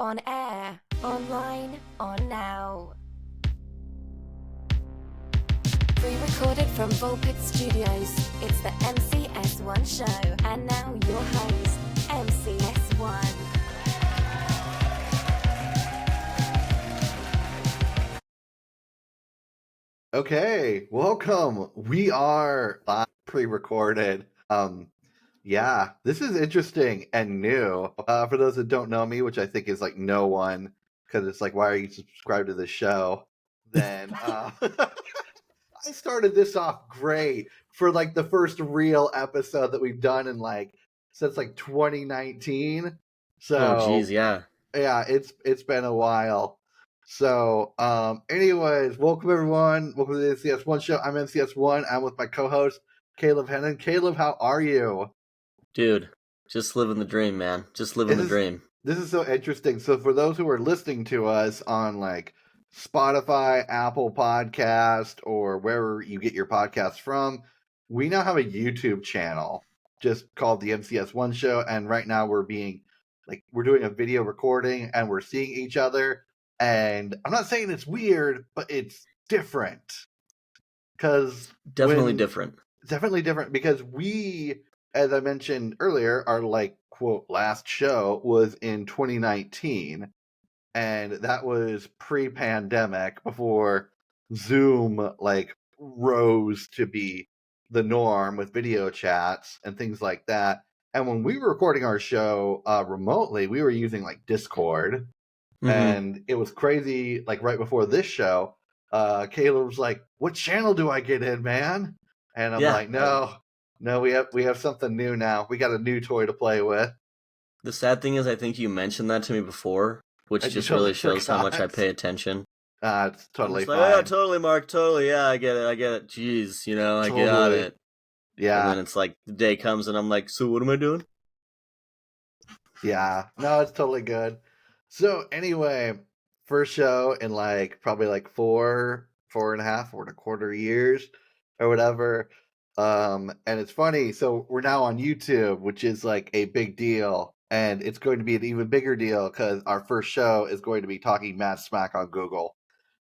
On air, online, on now. Pre-recorded from Volpit Studios, it's the MCS1 show. And now your host, MCS1. Okay, welcome. We are live pre-recorded. Yeah, this is interesting and new. For those that don't know me, which I think is like no one, because it's like, why are you subscribed to the show? Then I started this off great for like the first real episode that we've done in like since like 2019. So Oh, geez, yeah. yeah, it's been a while. So, anyways, welcome everyone. Welcome to the MCS1 show. I'm MCS1. I'm with my co-host, Caleb Hennon. Caleb, how are you? Dude, just living the dream, man. Just living the dream. This is so interesting. So for those who are listening to us on like Spotify, Apple Podcast, or wherever you get your podcasts from, we now have a YouTube channel just called the MCS1 show. And right now we're doing a video recording and we're seeing each other. And I'm not saying it's weird, but it's different. Definitely different because we, as I mentioned earlier, our like quote last show was in 2019, and that was pre-pandemic, before Zoom like rose to be the norm with video chats and things like that. And when we were recording our show remotely, we were using like Discord. And it was crazy. Like right before this show, Caleb was like, "What channel do I get in, man?" And I'm like, "No, we have something new now. We got a new toy to play with." The sad thing is, I think you mentioned that to me before, which just really shows how much I pay attention. It's totally fine. Yeah, totally, Mark. Totally, yeah, I get it. Jeez, I got it. Yeah. And then it's like the day comes, and I'm like, "So what am I doing?" Yeah, no, it's totally good. So anyway, first show in like probably like four and a quarter years or whatever. And it's funny. So we're now on YouTube, which is like a big deal. And it's going to be an even bigger deal because our first show is going to be talking mad smack on Google.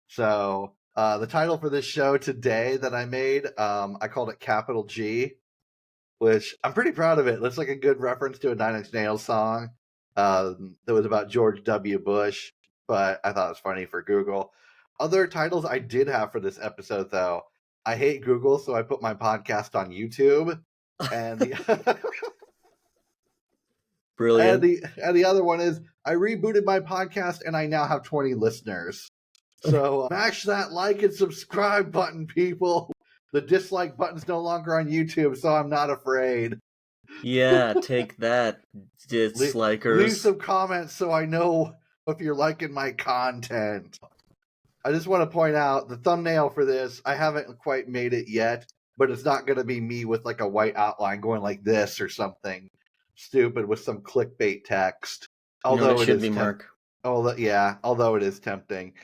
So the title for this show today that I made, I called it Capital G, which I'm pretty proud of it. Looks like a good reference to a Nine Inch Nails song that was about George W. Bush, but I thought it was funny for Google. Other titles I did have for this episode, though, I hate Google, so I put my podcast on YouTube. And the Brilliant. And the other one is I rebooted my podcast and I now have 20 listeners. So smash that like and subscribe button, people. The dislike button's no longer on YouTube, so I'm not afraid. Yeah, take that, dislikers. Leave some comments so I know if you're liking my content. I just want to point out the thumbnail for this, I haven't quite made it yet, but it's not going to be me with like a white outline going like this or something stupid with some clickbait text. Although it should be, Mark. Although it is tempting.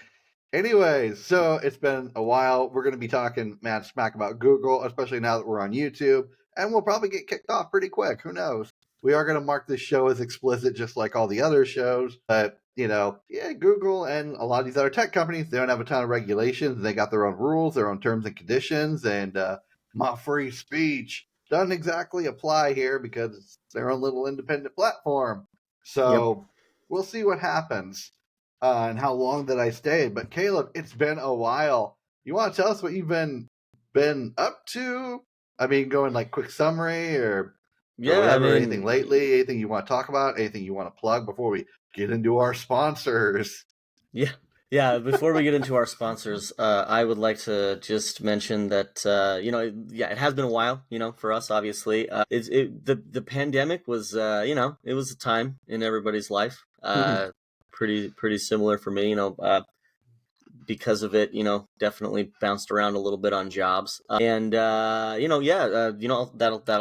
Anyways, so it's been a while. We're going to be talking mad smack about Google, especially now that we're on YouTube, and we'll probably get kicked off pretty quick. Who knows? We are going to mark this show as explicit, just like all the other shows. But, Google and a lot of these other tech companies, they don't have a ton of regulations. They got their own rules, their own terms and conditions, and my free speech doesn't exactly apply here because it's their own little independent platform. So We'll see what happens. And how long that I stayed. But Caleb, it's been a while. You want to tell us what you've been up to? I mean, going like quick summary or whatever, anything lately, anything you want to talk about, anything you want to plug before we get into our sponsors. Yeah. Before we get into our sponsors, I would like to just mention that it has been a while, for us, obviously. The pandemic was, it was a time in everybody's life. Pretty similar for me, because of it, definitely bounced around a little bit on jobs. That'll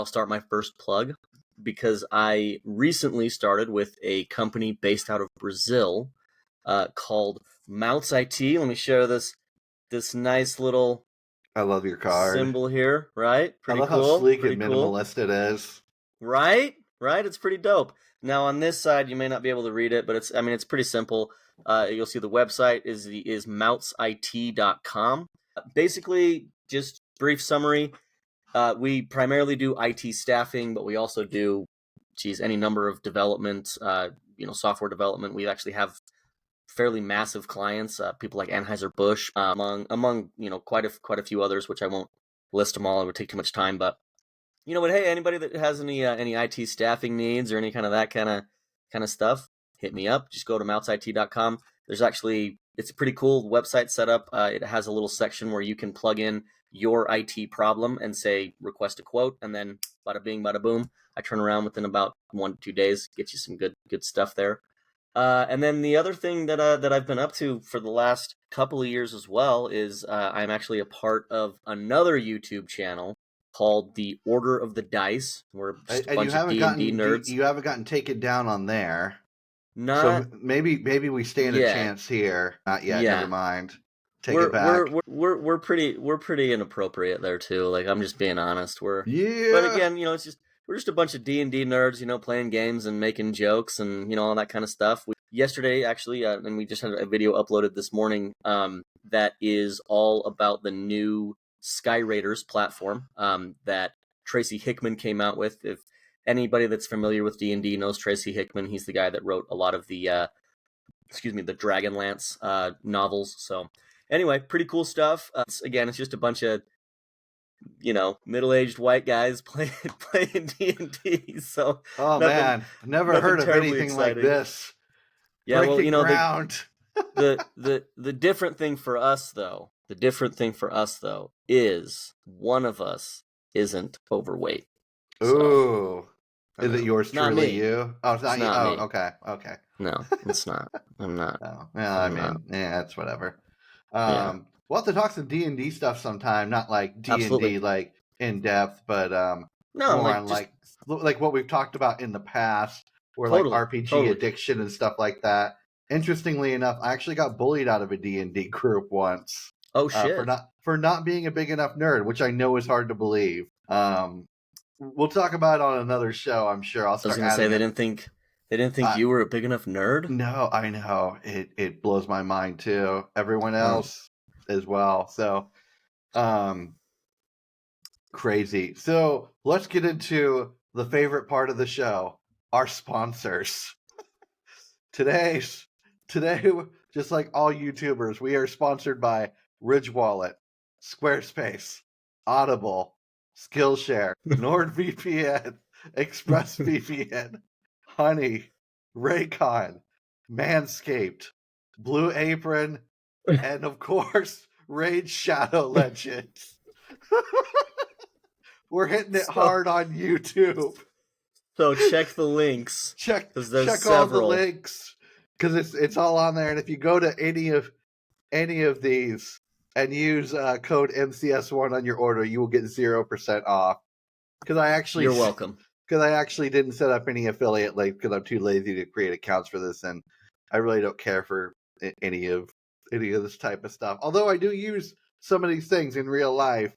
start my first plug, because I recently started with a company based out of Brazil called Mouts IT. Let me show this nice little I love your card. Symbol here, right? Pretty I love cool. how sleek and minimalist it is. Right? It's pretty dope. Now on this side, you may not be able to read it, but it's pretty simple. You'll see the website is moutsit.com. Basically, just brief summary. We primarily do IT staffing, but we also do, any number of development, software development. We actually have fairly massive clients, people like Anheuser-Busch, among quite a few others, which I won't list them all. It would take too much time, but hey, anybody that has any IT staffing needs or any kind of that kind of stuff, hit me up. Just go to moutsit.com. It's a pretty cool website setup. It has a little section where you can plug in your IT problem and say request a quote, and then bada bing, bada boom. I turn around within about 1 to 2 days, get you some good stuff there. And then the other thing that I've been up to for the last couple of years as well is I'm actually a part of another YouTube channel called The Order of the Dice. We're just a bunch of D&D nerds. You haven't gotten taken down on there. So maybe we stand a chance here. Not yet. Yeah. Never mind. Take it back. We're pretty inappropriate there too. Like, I'm just being honest. But again, we're just a bunch of D&D nerds, playing games and making jokes and all that kind of stuff. Yesterday, actually, and we just had a video uploaded this morning that is all about the new Sky Raiders platform that Tracy Hickman came out with. If anybody that's familiar with D&D knows Tracy Hickman, he's the guy that wrote a lot of the Dragonlance novels. So anyway, pretty cool stuff. It's just a bunch of middle-aged white guys playing D&D. So man, never heard of anything exciting like this. Yeah, breaking ground. The different thing for us though. Is one of us isn't overweight. Ooh. Is it yours not truly me. You? Oh, it's not you. Not Oh, me. okay. No, it's not. I'm not. Oh, well, it's whatever. We'll have to talk some D&D stuff sometime, not like D&D Absolutely. like in depth, but more on like what we've talked about in the past, or like RPG addiction and stuff like that. Interestingly enough, I actually got bullied out of a D&D group once. Oh shit! For not being a big enough nerd, which I know is hard to believe. We'll talk about it on another show. I'm sure. I was going to say they didn't think you were a big enough nerd. No, I know it blows my mind too. Everyone else as well. So, crazy. So let's get into the favorite part of the show: our sponsors. Today, just like all YouTubers, we are sponsored by Ridge Wallet, Squarespace, Audible, Skillshare, NordVPN, ExpressVPN, Honey, Raycon, Manscaped, Blue Apron, and of course, Raid Shadow Legends. We're hitting it hard on YouTube. So check the links. Check several. All the links, because it's all on there. And if you go to any of these and use code MCS1 on your order, you will get 0% off. You're welcome. Because I actually didn't set up any affiliate links because I'm too lazy to create accounts for this, and I really don't care for any of this type of stuff. Although I do use some of these things in real life,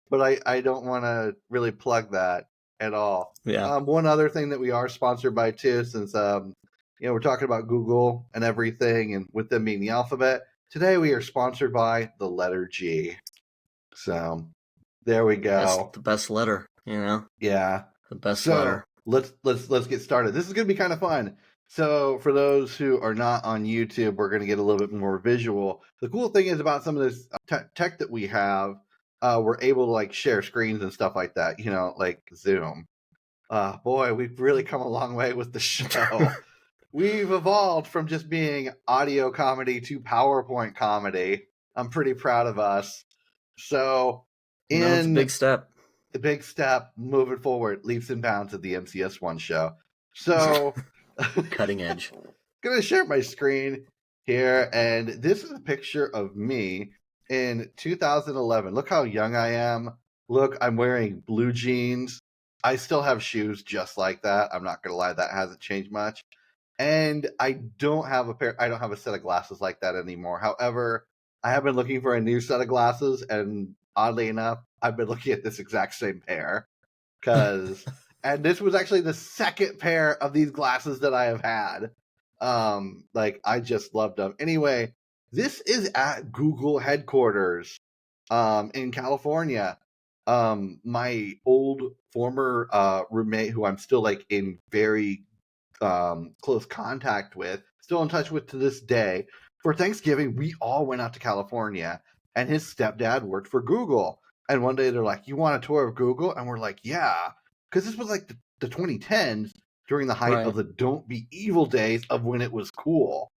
but I don't want to really plug that at all. Yeah. One other thing that we are sponsored by too, since we're talking about Google and everything, and with them being the alphabet, today we are sponsored by the letter G. So there we go. That's the best letter, Yeah. The best letter. Let's get started. This is going to be kind of fun. So for those who are not on YouTube, we're going to get a little bit more visual. The cool thing is about some of this tech that we have, we're able to like share screens and stuff like that, like Zoom. Boy, we've really come a long way with the show. We've evolved from just being audio comedy to PowerPoint comedy. I'm pretty proud of us. So it's a big step. The big step moving forward, leaps and bounds of the MCS1 show. So cutting edge. Gonna share my screen here, and this is a picture of me in 2011. Look how young I am. Look, I'm wearing blue jeans. I still have shoes just like that. I'm not gonna lie, that hasn't changed much. And I don't have a set of glasses like that anymore. However, I have been looking for a new set of glasses, and oddly enough, I've been looking at this exact same pair because And this was actually the second pair of these glasses that I have had. Like I just loved them. Anyway, this is at Google headquarters in California. My old former roommate, who I'm still like in very close contact with, still in touch with to this day. For Thanksgiving, we all went out to California, and his stepdad worked for Google. And one day they're like, "You want a tour of Google?" And we're like, "Yeah," because this was like the 2010s during the height of Right. the "Don't Be Evil" days of when it was cool.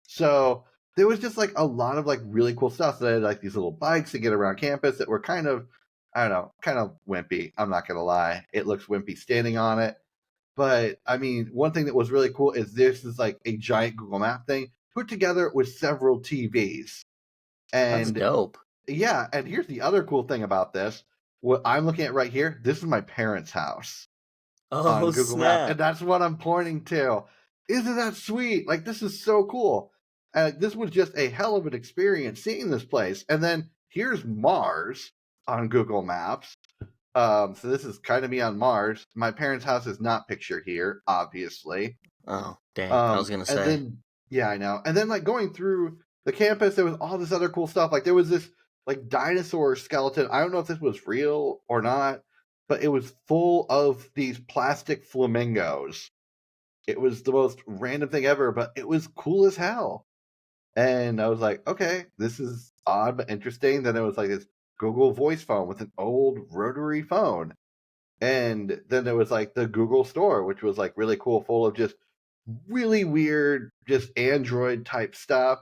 So there was just like a lot of like really cool stuff. So they had like these little bikes to get around campus that were kind of, I don't know, kind of wimpy. I'm not gonna lie, it looks wimpy standing on it. But I mean, one thing that was really cool is this is like a giant Google Map thing put together with several TVs. That's And dope. yeah, and here's the other cool thing about this. What I'm looking at right here, this is my parents' house on Oh, Google Maps, and snap. that's what I'm pointing to. Isn't that sweet? Like, this is so cool. This was just a hell of an experience seeing this place. And then here's Mars on Google Maps. So this is kind of me on Mars. My parents' house is not pictured here, obviously. Oh, dang. I was going to And say. then, yeah, I know. And then, like, going through the campus, there was all this other cool stuff. Like, there was this, like, dinosaur skeleton. I don't know if this was real or not, but it was full of these plastic flamingos. It was the most random thing ever, but it was cool as hell. And I was like, okay, this is odd but interesting. Then it was like this Google voice phone with an old rotary phone. And then there was like the Google store, which was like really cool, full of just really weird, just Android type stuff.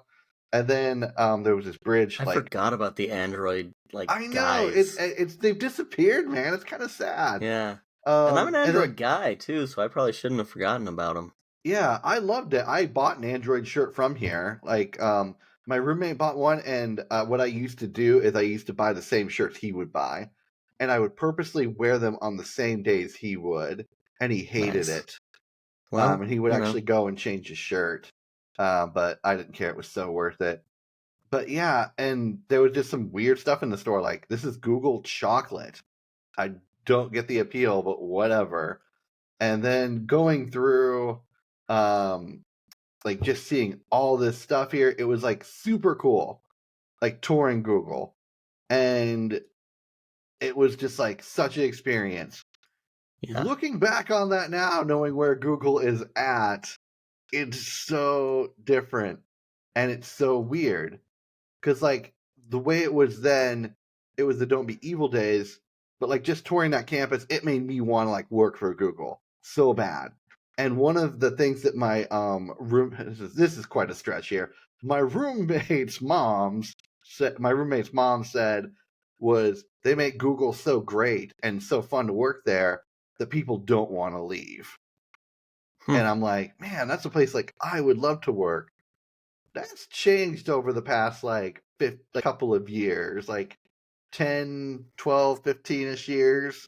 And then there was this bridge. I Like, forgot about the Android, like, I know guys. it's they've disappeared, man. It's kind of sad. Yeah. And I'm an And Android then guy, too, so I probably shouldn't have forgotten about them. yeah, I loved it. I bought an Android shirt from here. Like, my roommate bought one, and what I used to do is I used to buy the same shirts he would buy, and I would purposely wear them on the same days he would, and he hated Nice. it. Well, And he would actually go and change his shirt, but I didn't care. It was so worth it. But yeah, and there was just some weird stuff in the store. Like, this is Google chocolate. I don't get the appeal, but whatever. And then going through, um, like just seeing all this stuff here, it was like super cool, like touring Google. And it was just like such an experience. yeah. Looking back on that now, knowing where Google is at, it's so different and it's so weird. Because, like, the way it was then, it was the Don't Be Evil days, but like just touring that campus, it made me want to like work for Google so bad. And one of the things that my this is quite a stretch here. My roommate's mom said was they make Google so great and so fun to work there that people don't want to leave. Hmm. And I'm like, man, that's a place like I would love to work. That's changed over the past like couple of years, like 10, 12, 15-ish years.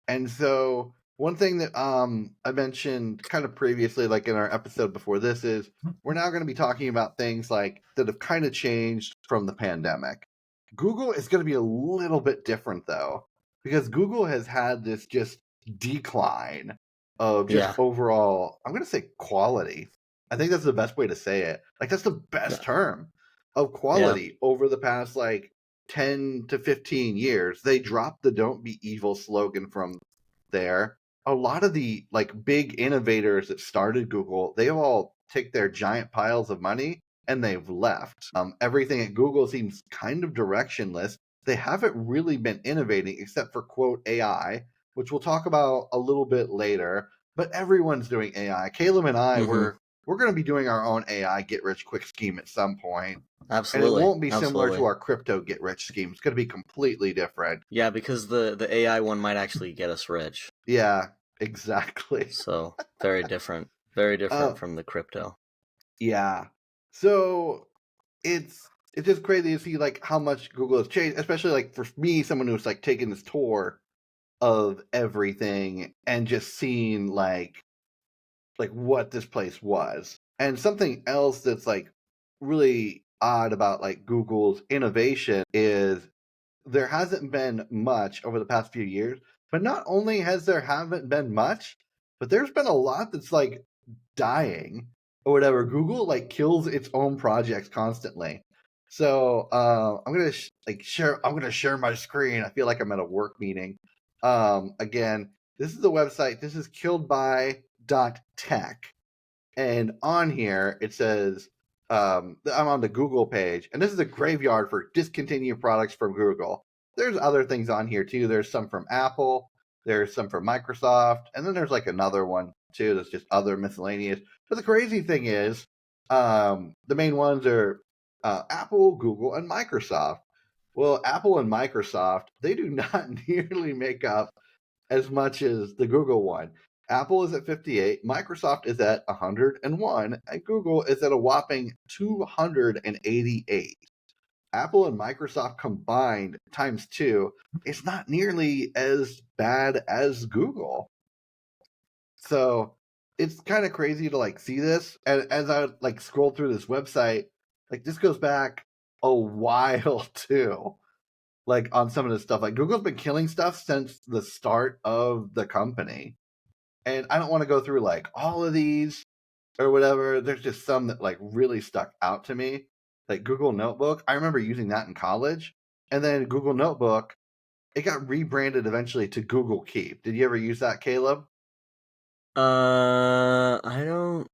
And so one thing that I mentioned kind of previously, like in our episode before this, is we're now going to be talking about things like that have kind of changed from the pandemic. Google is going to be a little bit different though, because Google has had this just decline of just Yeah. overall, I'm going to say quality. I think that's the best way to say it. Like, that's the best Yeah. term of quality over the past like 10 to 15 years. They dropped the Don't Be Evil slogan from there. A lot of the like big innovators that started Google, they all take their giant piles of money and they've left. Everything at Google seems kind of directionless. They haven't really been innovating except for quote AI, which we'll talk about a little bit later. But everyone's doing AI. Caleb and I, Mhm. we're going to be doing our own AI get rich quick scheme at some point. And it Absolutely. won't be similar to Absolutely. our crypto get rich scheme. It's going to be completely different. Yeah, because the AI one might actually get us rich. Yeah, exactly. So, very different. Very different Uh, from the crypto. yeah. So it's just crazy to see like how much Google has changed, especially like for me, someone who's like taking this tour of everything and just seeing like what this place was. And something else that's like really odd about like Google's innovation is there hasn't been much over the past few years But not only has there haven't been much, but there's been a lot that's like dying or whatever. Google like kills its own projects constantly. So I'm gonna share. I'm gonna share my screen. I feel like I'm at a work meeting. Again, this is the website. This is killedby.tech, and on here it says I'm on the Google page, and this is a graveyard for discontinued products from Google. There's other things on here too. There's some from Apple. There's some from Microsoft, and then there's like another one too that's just other miscellaneous. But the crazy thing is, the main ones are Apple, Google, and Microsoft. Well, Apple and Microsoft, they do not nearly make up as much as the Google one. Apple is at 58, Microsoft is at 101, and Google is at a whopping 288. Apple and Microsoft combined times 2 is not nearly as bad as Google. So it's kind of crazy to like see this. And as I like scroll through this website, like this goes back a while too. Like on some of this stuff, like Google's been killing stuff since the start of the company. And I don't want to go through like all of these or whatever. There's just some that like really stuck out to me. Like Google Notebook, I remember using that in college. And then Google Notebook, it got rebranded eventually to Google Keep. Did you ever use that, Caleb? I don't Or were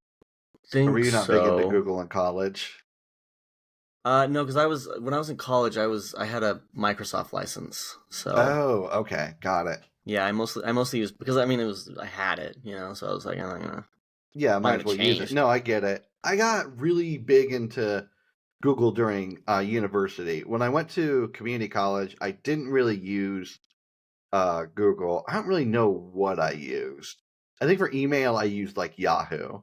think you not big into so. Google in college? No, because when I was in college, I had a Microsoft license, so Oh, okay, got it. yeah, I mostly used because I mean I had it, so I was like, I'm not gonna Yeah, might as well use it. change. No, I get it. I got really big into Google during university. When I went to community college, I didn't really use Google. I don't really know what I used. I think for email, I used like Yahoo,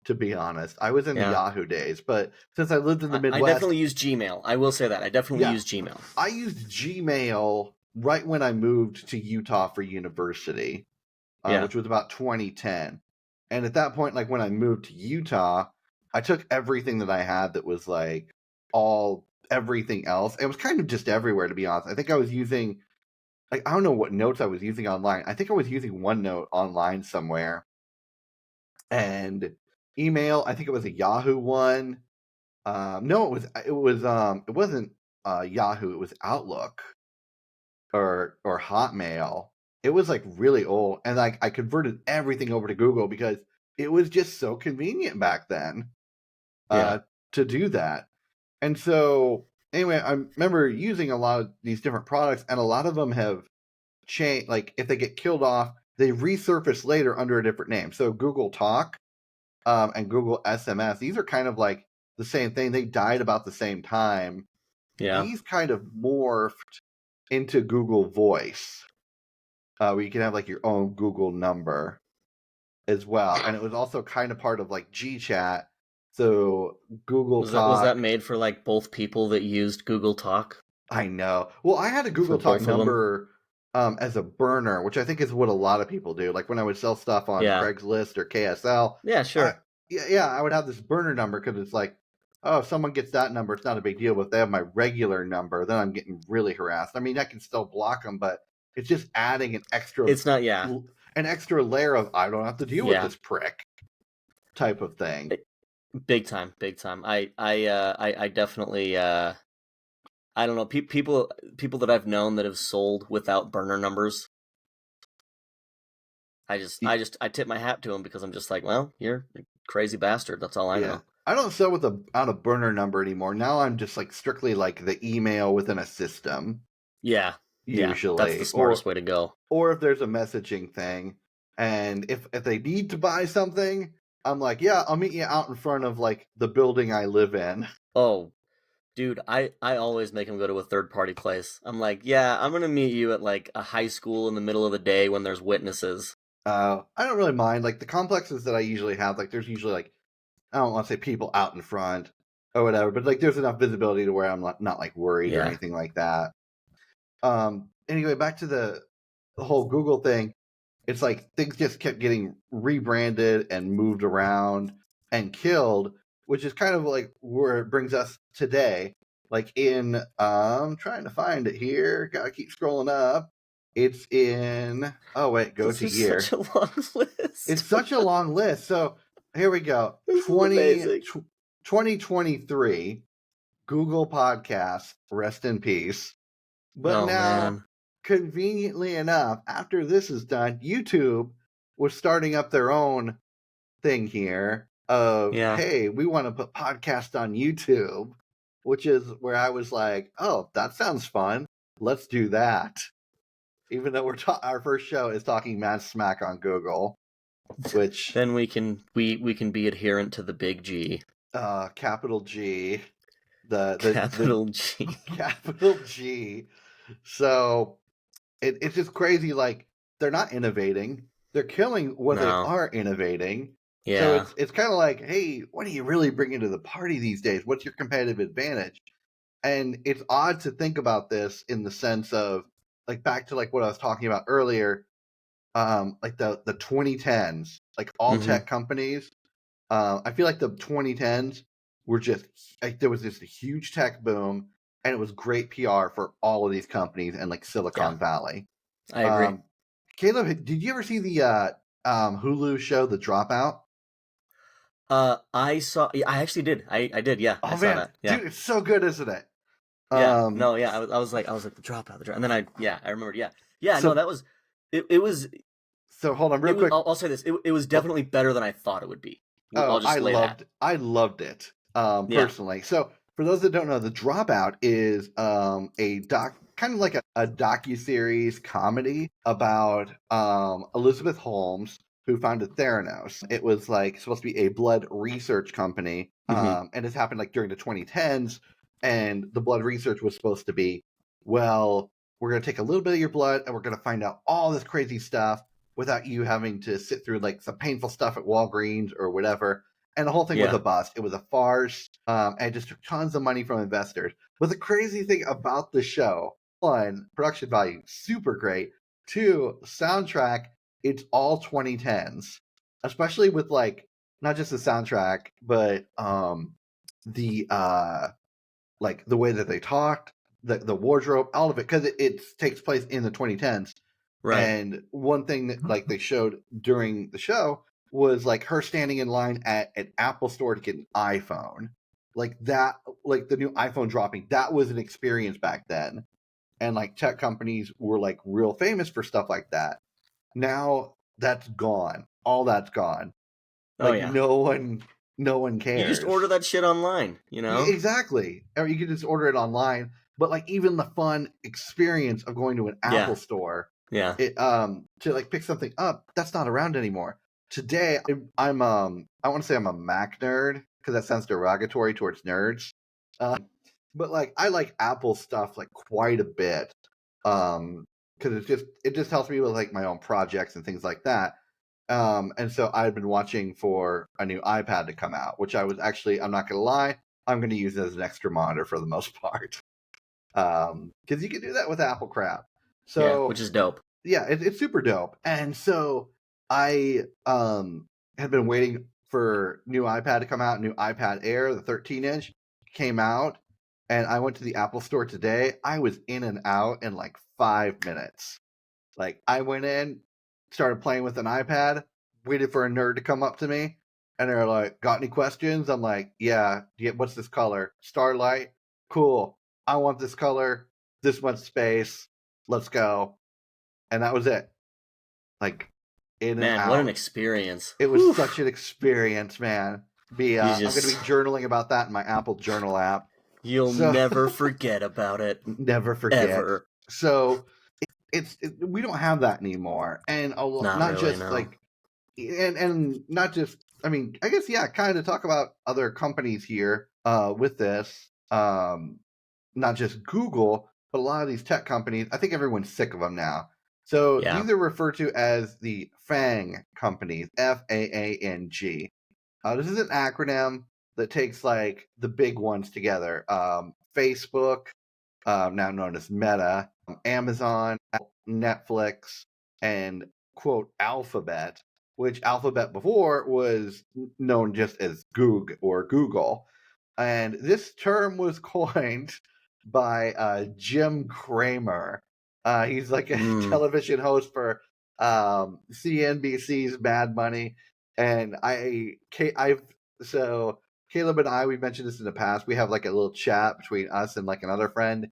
to be honest. I was in the Yeah. Yahoo days, but since I lived in the I Midwest, definitely use Gmail. I will say that I definitely Yeah. use Gmail. I used Gmail right when I moved to Utah for university, Yeah. which was about 2010. And at that point, like when I moved to Utah, I took everything that I had that was like everything else. It was kind of just everywhere, to be honest. I think I was using, like, I don't know what notes I was using online. I think I was using OneNote online somewhere. And email, I think it was a Yahoo one. No, it wasn't Yahoo. It was Outlook or Hotmail. It was like really old, and like I converted everything over to Google because it was just so convenient back then to do that. And so anyway, I remember using a lot of these different products, and a lot of them have changed. Like if they get killed off, they resurface later under a different name. So Google Talk and Google SMS, these are kind of like the same thing. They died about the same time. Yeah. These kind of morphed into Google Voice, where you can have like your own Google number as well. And it was also kind of part of like GChat. So Google Talk. Was that made for like both people that used Google Talk? I know. Well, I had a Google For Talk both of them? number as a burner, which I think is what a lot of people do. Like when I would sell stuff on Yeah. Craigslist or KSL. Yeah, sure. I would have this burner number because it's like, oh, if someone gets that number, it's not a big deal. But if they have my regular number, then I'm getting really harassed. I mean, I can still block them, but it's just adding an extra. It's not, yeah. An extra layer of I don't have to deal with this prick type of thing. Big time, big time. I definitely I don't know, people that I've known that have sold without burner numbers. I tip my hat to them because I'm just like, well, you're a crazy bastard. That's all I know. I don't sell without a burner number anymore. Now I'm just like strictly like the email within a system. Yeah. Usually. That's the smartest way to go. Or if there's a messaging thing, and if they need to buy something, I'm like, yeah, I'll meet you out in front of like the building I live in. Oh, dude, I always make them go to a third-party place. I'm like, yeah, I'm going to meet you at like a high school in the middle of the day when there's witnesses. I don't really mind. Like the complexes that I usually have, like there's usually like, I don't want to say people out in front or whatever, but like there's enough visibility to where I'm not like worried or anything like that. Anyway, back to the whole Google thing. It's like things just kept getting rebranded and moved around and killed, which is kind of like where it brings us today. Like in, I'm trying to find it here. Gotta keep scrolling up. It's in. Oh wait, go This to is year. such a long list. It's such a long list. So here we go. This is amazing. 2023 Google Podcast. Rest in peace. But Oh, now, man. conveniently enough, after this is done, YouTube was starting up their own thing here of, Yeah. hey, we want to put podcasts on YouTube, which is where I was like, oh, that sounds fun. Let's do that. Even though our first show is talking mad smack on Google, which Then we can be adherent to the big G. capital G, the Capital G. capital G. So it's just crazy. Like, they're not innovating; they're killing what they No. are innovating. Yeah. So it's kind of like, hey, what are you really bringing to the party these days? What's your competitive advantage? And it's odd to think about this in the sense of, like, back to like what I was talking about earlier, like the 2010s, like all tech companies. I feel like the 2010s were just like, there was this huge tech boom, and it was great PR for all of these companies and like Silicon Valley. I agree. Caleb, did you ever see the Hulu show The Dropout? I actually did. I did. Yeah. Oh I saw man, that. Yeah. dude, it's so good, isn't it? Yeah. No. Yeah. I was like the dropout. And then I remembered. Yeah. Yeah. So- No, that was it was. So hold on, real quick. I'll say this. It was definitely better than I thought it would be. I'll just lay that. I loved it personally. So for those that don't know, The Dropout is a kind of like a docuseries comedy about Elizabeth Holmes, who founded Theranos. It was like supposed to be a blood research company, and this happened like during the 2010s. And the blood research was supposed to be, well, we're going to take a little bit of your blood and we're going to find out all this crazy stuff without you having to sit through like some painful stuff at Walgreens or whatever. And the whole thing was a bust. It was a farce, and it just took tons of money from investors. But the crazy thing about the show, one, production value, super great. Two, soundtrack, it's all 2010s, especially with like not just the soundtrack, but the like the way that they talked, the wardrobe, all of it, because it takes place in the 2010s. Right. And one thing that like they showed during the show was like her standing in line at an Apple store to get an iPhone. Like that, like the new iPhone dropping, that was an experience back then. And like tech companies were like real famous for stuff like that. Now that's gone. All that's gone. Like no one cares. You just order that shit online, you know? Exactly. Or you can just order it online. But like even the fun experience of going to an Apple store, to like pick something up, that's not around anymore. Today, I want to say I'm a Mac nerd because that sounds derogatory towards nerds. But like I like Apple stuff like quite a bit, because it just helps me with like my own projects and things like that. And so I've been watching for a new iPad to come out, which I'm not gonna lie, I'm gonna use it as an extra monitor for the most part. Because you can do that with Apple crap. So which is dope. Yeah, it's super dope. And so I had been waiting for new iPad to come out. New iPad Air, the 13-inch, came out, and I went to the Apple store today. I was in and out in like 5 minutes. Like I went in, started playing with an iPad, waited for a nerd to come up to me, and they're like, "Got any questions?" I'm like, "Yeah. What's this color? Starlight. Cool. I want this color. This much space. Let's go." And that was it. Like, in and out. What an experience! It was such an experience, man. I'm going to be journaling about that in my Apple Journal app. You'll never forget about it. Never forget. Ever. So we don't have that anymore, and not just. I mean, I guess kind of talk about other companies here with this. Not just Google, but a lot of these tech companies. I think everyone's sick of them now. So these are referred to as the FAANG companies, FAANG. This is an acronym that takes like the big ones together. Facebook, now known as Meta, Amazon, Netflix, and quote Alphabet, which Alphabet before was known just as Goog or Google. And this term was coined by Jim Cramer. He's like a television host for CNBC's Mad Money, and so Caleb and I, we mentioned this in the past. We have like a little chat between us and like another friend,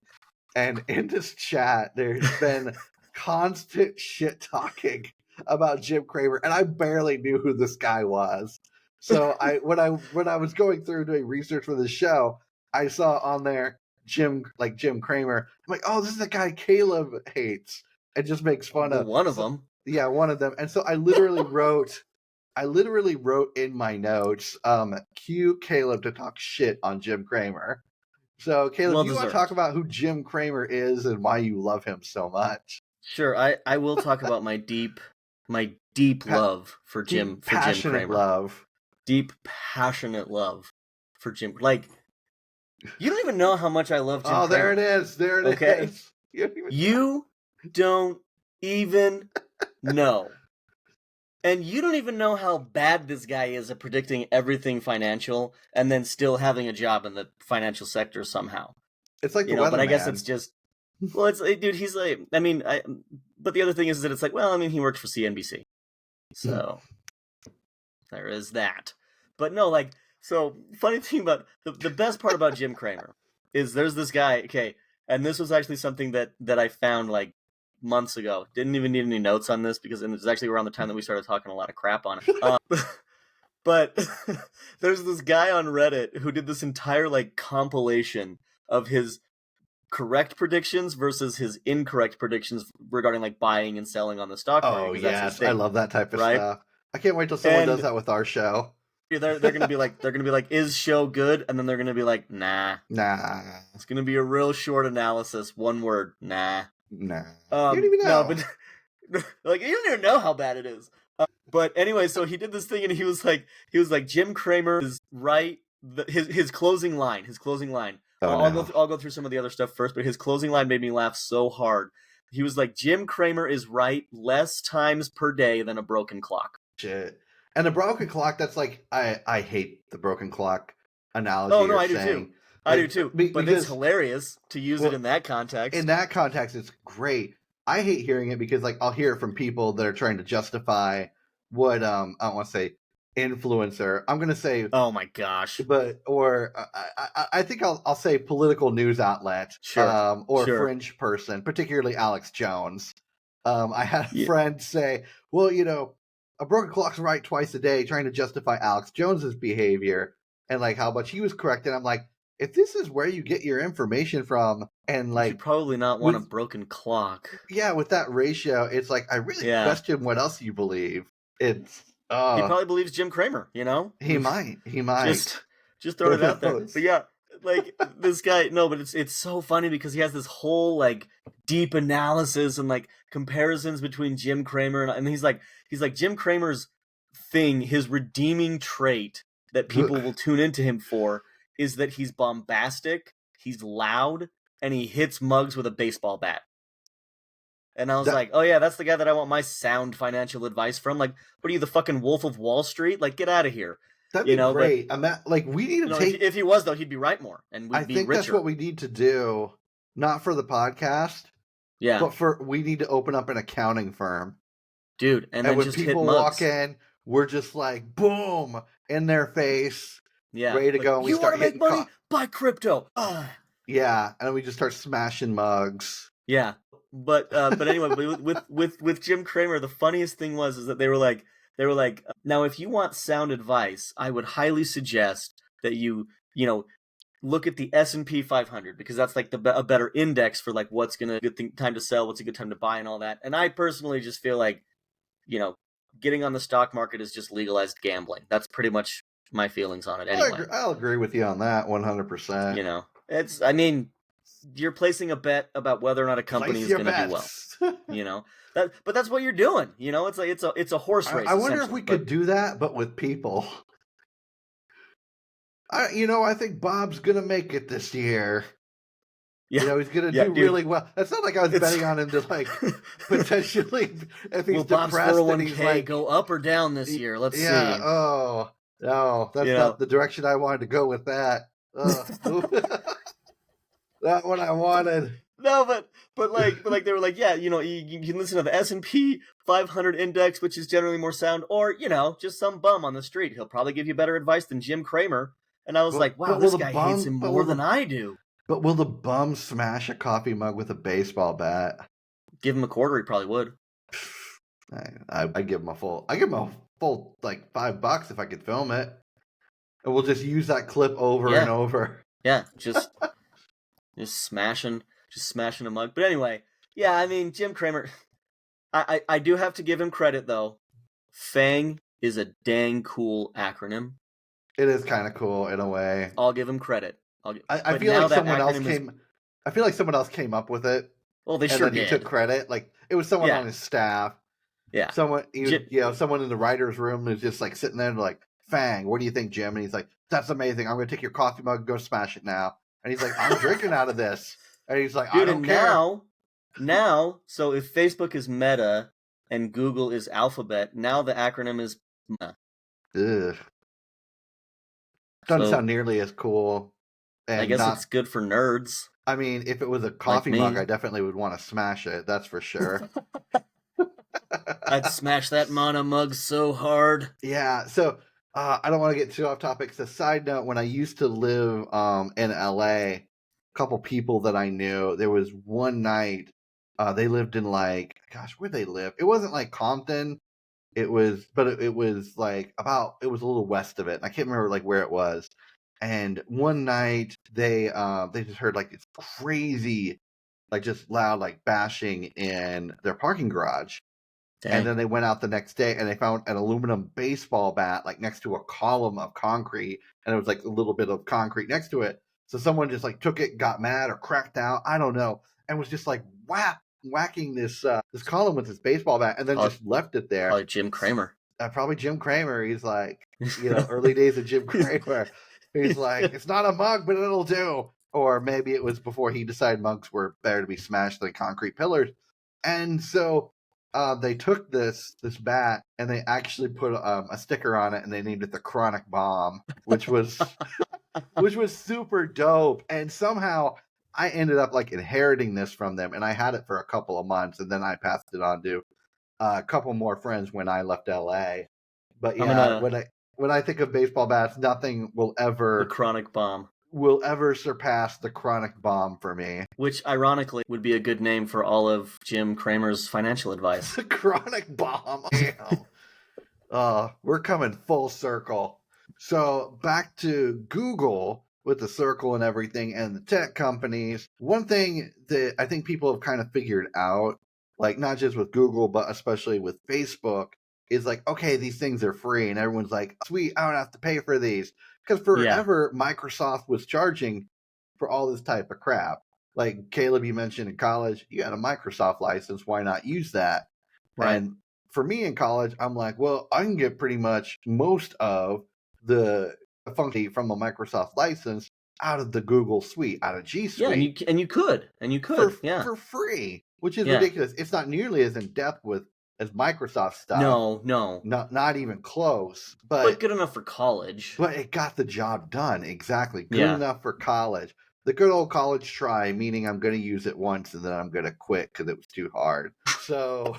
and in this chat, there's been constant shit talking about Jim Cramer, and I barely knew who this guy was. So when I was going through doing research for the show, I saw on there Jim Cramer. I'm like, oh, this is the guy Caleb hates and just makes fun of. One of them. Yeah, one of them. And so I literally wrote in my notes, cue Caleb to talk shit on Jim Cramer. So Caleb, do you want to talk about who Jim Cramer is and why you love him so much? Sure, I will talk about my deep love for Jim Cramer. Deep, passionate love for Jim. Like, you don't even know how much I love Jim Cramer. Oh, there it is. There it is. You don't even know. And you don't even know how bad this guy is at predicting everything financial and then still having a job in the financial sector somehow. It's like the weatherman. But I guess it's just, well, dude, he's like, but the other thing is that it's like, well, I mean, he works for CNBC. So there is that. But no, like, so funny thing about, the best part about Jim Cramer is there's this guy, okay, and this was actually something that I found like months ago. Didn't even need any notes on this because it was actually around the time that we started talking a lot of crap on it. But there's this guy on Reddit who did this entire like compilation of his correct predictions versus his incorrect predictions regarding like buying and selling on the stock market. Oh yes, I love that type of stuff. I can't wait till someone does that with our show. They're gonna be like, is show good? And then they're gonna be like, nah. It's gonna be a real short analysis, one word, nah. You don't even know. No, but like you don't even know how bad it is. But anyway, so he did this thing, and he was like, Jim Cramer is right. His closing line. I'll go through some of the other stuff first, but his closing line made me laugh so hard. He was like, Jim Cramer is right less times per day than a broken clock. Shit. And a broken clock, that's like, I hate the broken clock analogy. Oh, no, I do too. I do too. But it's hilarious to use it in that context. In that context, it's great. I hate hearing it because like I'll hear it from people that are trying to justify what I don't want to say influencer. I'm going to say, oh my gosh, I think I'll say political news outlet, or fringe person, particularly Alex Jones. I had a friend say, well, a broken clock's right twice a day, trying to justify Alex Jones's behavior and like how much he was correct. And I'm like, if this is where you get your information from, and like, you probably not want a broken clock. Yeah, with that ratio, it's like I really question what else you believe. It's he probably believes Jim Cramer. He might. Just throwing it out there. But yeah, like this guy. No, but it's so funny because he has this whole like deep analysis and like comparisons between Jim Cramer and he's like Jim Cramer's thing, his redeeming trait that people will tune into him for is that he's bombastic, he's loud, and he hits mugs with a baseball bat. And I was like, oh yeah, that's the guy that I want my sound financial advice from. Like, what are you, the fucking Wolf of Wall Street? Like, get out of here. That'd be great. Like, we need to take... If he was, though, he'd be right more, and we'd be richer. I think that's what we need to do, not for the podcast, but we need to open up an accounting firm. Dude, and then when just people hit mugs. walk in, we're just like, boom, in their face. Yeah, ready to go. And you want to make money? Buy crypto. Yeah, and we just start smashing mugs. Yeah, but anyway, with Jim Cramer, the funniest thing is that they were like, now if you want sound advice, I would highly suggest that you look at the S&P 500 because that's like a better index for like what's gonna good time to sell, what's a good time to buy, and all that. And I personally just feel like, getting on the stock market is just legalized gambling. That's pretty much my feelings on it anyway. I'll agree with you on that 100%. You're placing a bet about whether or not a company is going to do well. But that's what you're doing. It's like it's a horse race. I wonder if we could do that, but with people. I think Bob's going to make it this year. Yeah. He's going to do really well. It's not like I was betting on him to like potentially if he's Bob's depressed 401k and he's like go up or down this year. Let's see. Oh. No, that's not the direction I wanted to go with that. Not what I wanted. No, but they were like, yeah, you can listen to the S&P 500 index, which is generally more sound, or just some bum on the street. He'll probably give you better advice than Jim Cramer. And I was like, wow, this guy hates him more than I do. But will the bum smash a coffee mug with a baseball bat? Give him a quarter, he probably would. I give him a full like $5 if I could film it, and we'll just use that clip over and over. Yeah, just smashing a mug. But anyway, yeah, I mean, Jim Cramer, I do have to give him credit though. FANG is a dang cool acronym. It is kind of cool in a way. I'll give him credit. I feel like someone else I feel like someone else came up with it. Well, they sure did. He took credit. Like it was someone on his staff. Yeah. Someone in the writer's room who's just like sitting there and like, FANG, what do you think, Jim? And he's like, that's amazing. I'm going to take your coffee mug and go smash it now. And he's like, I'm drinking out of this. And he's like, I don't care. Now, so if Facebook is Meta and Google is Alphabet, now the acronym is META. Ugh. Doesn't sound nearly as cool. And I guess it's good for nerds. I mean, if it was a coffee mug, I definitely would want to smash it. That's for sure. I'd smash that Mana mug so hard. Yeah, so I don't want to get too off topic. So side note, when I used to live in LA, a couple people that I knew, there was one night, they lived in like, gosh, where'd they live? It wasn't like Compton. It was like it was a little west of it. And I can't remember like where it was. And one night they just heard like it's crazy, like just loud, like bashing in their parking garage. Dang. And then they went out the next day and they found an aluminum baseball bat like next to a column of concrete, and it was like a little bit of concrete next to it. So someone just like took it, got mad or cracked out, I don't know, and was just like whacking this column with this baseball bat, and then just left it there. Probably Jim Cramer. Probably Jim Cramer. He's like, early days of Jim Cramer. He's like, it's not a mug, but it'll do. Or maybe it was before he decided mugs were better to be smashed than concrete pillars. And so they took this bat and they actually put a sticker on it, and they named it the Chronic Bomb, which was super dope. And somehow I ended up like inheriting this from them, and I had it for a couple of months, and then I passed it on to a couple more friends when I left LA. But yeah, when I think of baseball bats, nothing will ever the Chronic Bomb will ever surpass the Chronic Bomb for me. Which, ironically, would be a good name for all of Jim Cramer's financial advice. The Chronic Bomb. We're coming full circle. So back to Google with the circle and everything and the tech companies. One thing that I think people have kind of figured out, like not just with Google, but especially with Facebook, is like, okay, these things are free. And everyone's like, sweet, I don't have to pay for these. Because forever, Microsoft was charging for all this type of crap. Like Caleb, you mentioned in college, you had a Microsoft license. Why not use that? Right. And for me in college, I'm like, well, I can get pretty much most of the function from a Microsoft license out of the Google Suite, out of G Suite. Yeah, and you could for free, which is ridiculous. It's not nearly as in depth as Microsoft stuff. No. Not even close. But good enough for college. But it got the job done. Exactly. Good enough for college. The good old college try, meaning I'm going to use it once and then I'm going to quit because it was too hard. So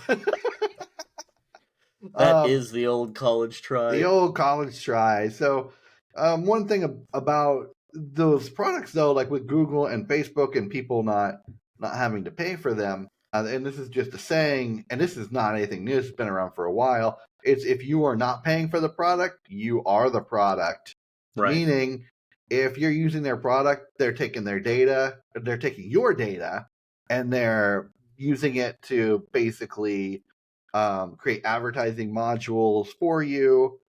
that is the old college try. The old college try. So one thing about those products, though, like with Google and Facebook and people not having to pay for them, and this is just a saying, and this is not anything new, it's been around for a while, it's if you are not paying for the product, you are the product. Right. Meaning, if you're using their product, they're taking their data, they're taking your data, and they're using it to basically create advertising modules for you,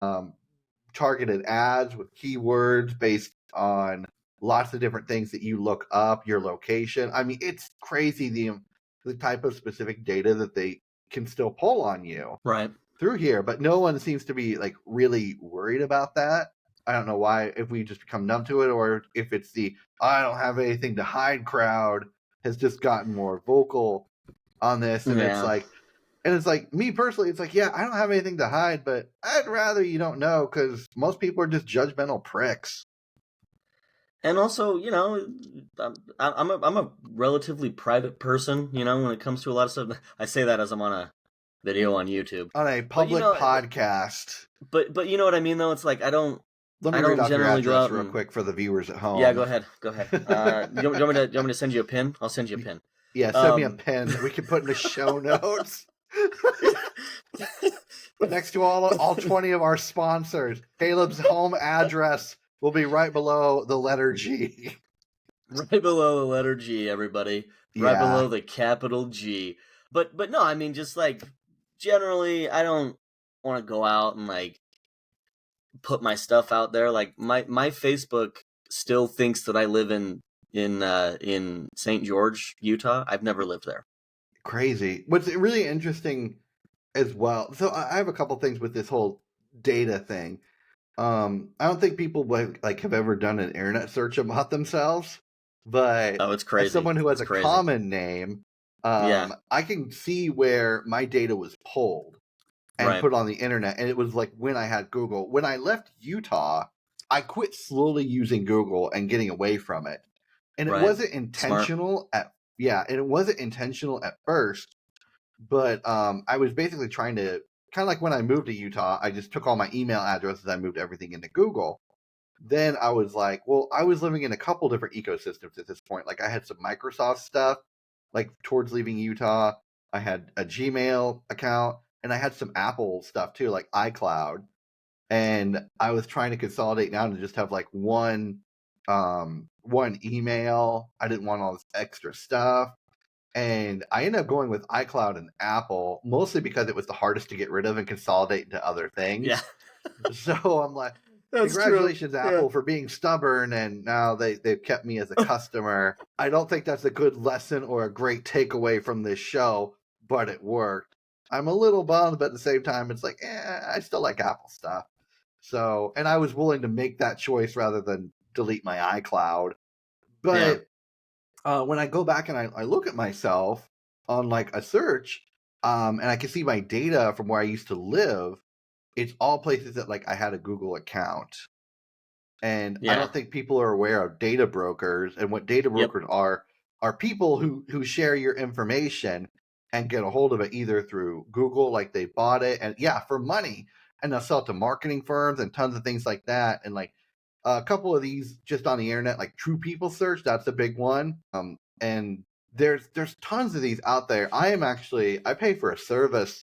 targeted ads with keywords based on lots of different things that you look up, your location. I mean, it's crazy the type of specific data that they can still pull on you through here, but no one seems to be like really worried about that. I don't know why, if we just become numb to it, or if it's the I don't have anything to hide crowd has just gotten more vocal on this. And it's like me personally, it's like, yeah, I don't have anything to hide, but I'd rather you don't know, because most people are just judgmental pricks. And also, I'm a relatively private person, when it comes to a lot of stuff. I say that as I'm on a video on YouTube. On a But public podcast. but you know what I mean though? It's like Let me I read don't off your generally go address out real and quick for the viewers at yeah, home. go ahead. Do you want me to send you a pin? I'll send you a pin. Yeah, send me a pin that we can put in the show notes. Next to all 20 of our sponsors. Caleb's home address will be right below the letter G. Right below the letter G, everybody. Right below the capital G. But no, I mean, just like generally, I don't want to go out and like put my stuff out there. Like my Facebook still thinks that I live in St. George, Utah. I've never lived there. Crazy. What's really interesting as well. So I have a couple things with this whole data thing. I don't think people like have ever done an internet search about themselves, but it's crazy. As someone who has a common name, I can see where my data was pulled and put on the internet, and it was like when I had Google. When I left Utah, I quit slowly using Google and getting away from it, and it wasn't intentional at first. But I was basically trying to kind of like when I moved to Utah, I just took all my email addresses, I moved everything into Google. Then I was like, well, I was living in a couple different ecosystems at this point. Like I had some Microsoft stuff, like towards leaving Utah. I had a Gmail account, and I had some Apple stuff too, like iCloud. And I was trying to consolidate down to just have like one email. I didn't want all this extra stuff. And I ended up going with iCloud and Apple, mostly because it was the hardest to get rid of and consolidate into other things. Yeah. So I'm like, congratulations, true. Apple, for being stubborn, and now they've kept me as a customer. I don't think that's a good lesson or a great takeaway from this show, but it worked. I'm a little bummed, but at the same time, it's like, I still like Apple stuff. So, and I was willing to make that choice rather than delete my iCloud. But when I go back and I look at myself on like a search, and I can see my data from where I used to live, it's all places that like I had a Google account. And I don't think people are aware of data brokers, and what data brokers are people who share your information and get a hold of it either through Google, like they bought it, and for money, and they'll sell it to marketing firms and tons of things like that. And like a couple of these just on the internet, like True People Search, that's a big one. And there's tons of these out there. I pay for a service.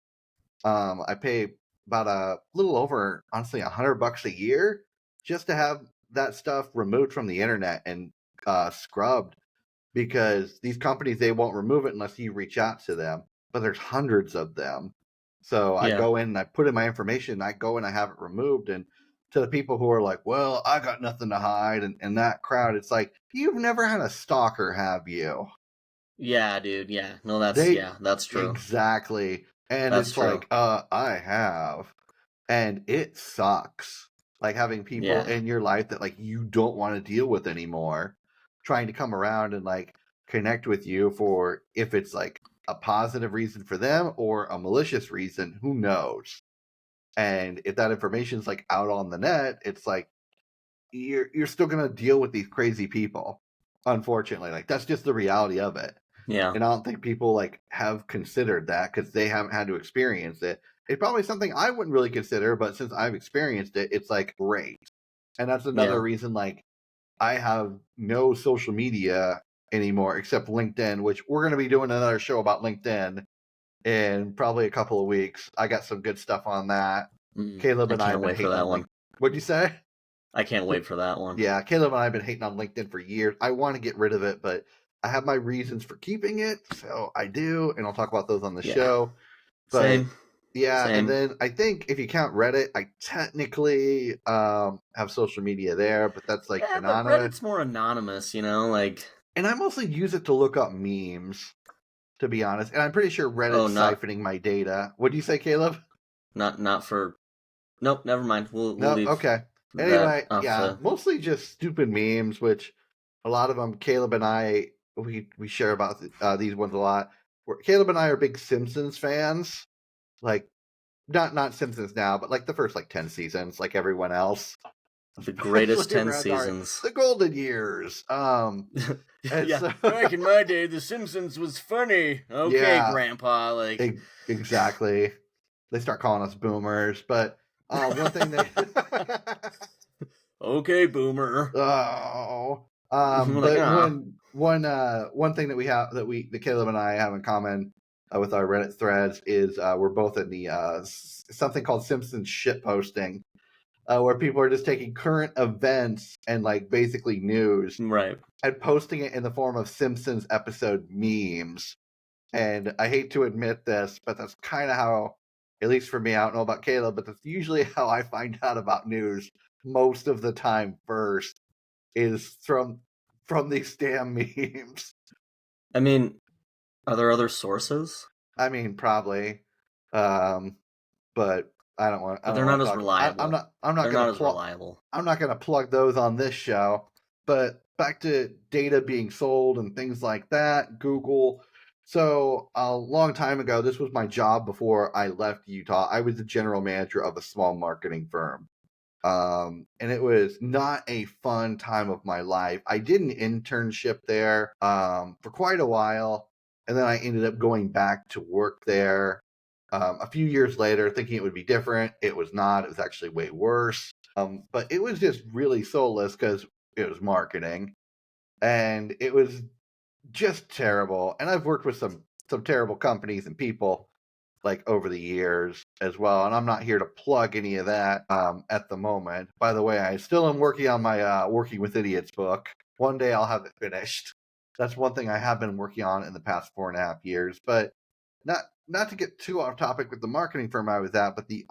I pay about a little over, honestly, $100 a year just to have that stuff removed from the internet and scrubbed, because these companies, they won't remove it unless you reach out to them. But there's hundreds of them. So I go in and I put in my information, I go and I have it removed. And to the people who are like, well, I got nothing to hide, and that crowd, it's like, you've never had a stalker, have you? Yeah, dude. Yeah. No, that's true. Exactly. And that's it's true. Like, I have. And it sucks. Like having people in your life that like you don't want to deal with anymore, trying to come around and like connect with you for, if it's like a positive reason for them or a malicious reason, who knows? And if that information is like out on the net, it's like you're still gonna deal with these crazy people. Unfortunately, like that's just the reality of it. Yeah. And I don't think people like have considered that because they haven't had to experience it. It's probably something I wouldn't really consider, but since I've experienced it, it's like great. And that's another reason like I have no social media anymore except LinkedIn, which we're going to be doing another show about LinkedIn in probably a couple of weeks. I got some good stuff on that. Caleb and I have been hating on LinkedIn. What'd you say? I can't wait for that one. Yeah, Caleb and I have been hating on LinkedIn for years. I want to get rid of it, but I have my reasons for keeping it, so I do, and I'll talk about those on the show. But Same. And then I think if you count Reddit, I technically have social media there, but that's like anonymous. But Reddit's more anonymous, like. And I mostly use it to look up memes, to be honest. And I'm pretty sure Reddit's siphoning my data. What do you say, Caleb? Not for. Nope, never mind. We'll leave. Okay. Anyway, mostly just stupid memes, which a lot of them, Caleb and I, we share about these ones a lot. Caleb and I are big Simpsons fans, like not Simpsons now, but like the first like 10 seasons, like everyone else. The greatest Especially 10 around seasons. the golden years. Yeah, so, back in my day, The Simpsons was funny. Okay, Yeah. Grandpa, like... Exactly. They start calling us boomers, but one thing they Okay, boomer. oh, Like, but ah. one thing that Caleb and I have in common with our Reddit threads is we're both in the something called Simpsons shit posting, where people are just taking current events and like basically news Right. and posting it in the form of Simpsons episode memes. And I hate to admit this, but that's kind of how, at least for me, I don't know about Caleb, but that's usually how I find out about news most of the time first, is from these damn memes. I mean, are there other sources? I mean, probably, but I don't want. But they're not as reliable. I'm not They're going not to as reliable. I'm not going to plug those on this show. But back to data being sold and things like that, Google. So a long time ago, this was my job before I left Utah. I was the general manager of a small marketing firm. And it was not a fun time of my life. I did an internship there for quite a while, and then I ended up going back to work there a few years later, thinking it would be different. It was not. It was actually way worse. But it was just really soulless because it was marketing, and it was just terrible. And I've worked with some terrible companies and people like over the years as well. And I'm not here to plug any of that at the moment. By the way, I still am working on my Working with Idiots book. One day I'll have it finished. That's one thing I have been working on in the past 4.5 years. But not to get too off topic with the marketing firm I was at, but the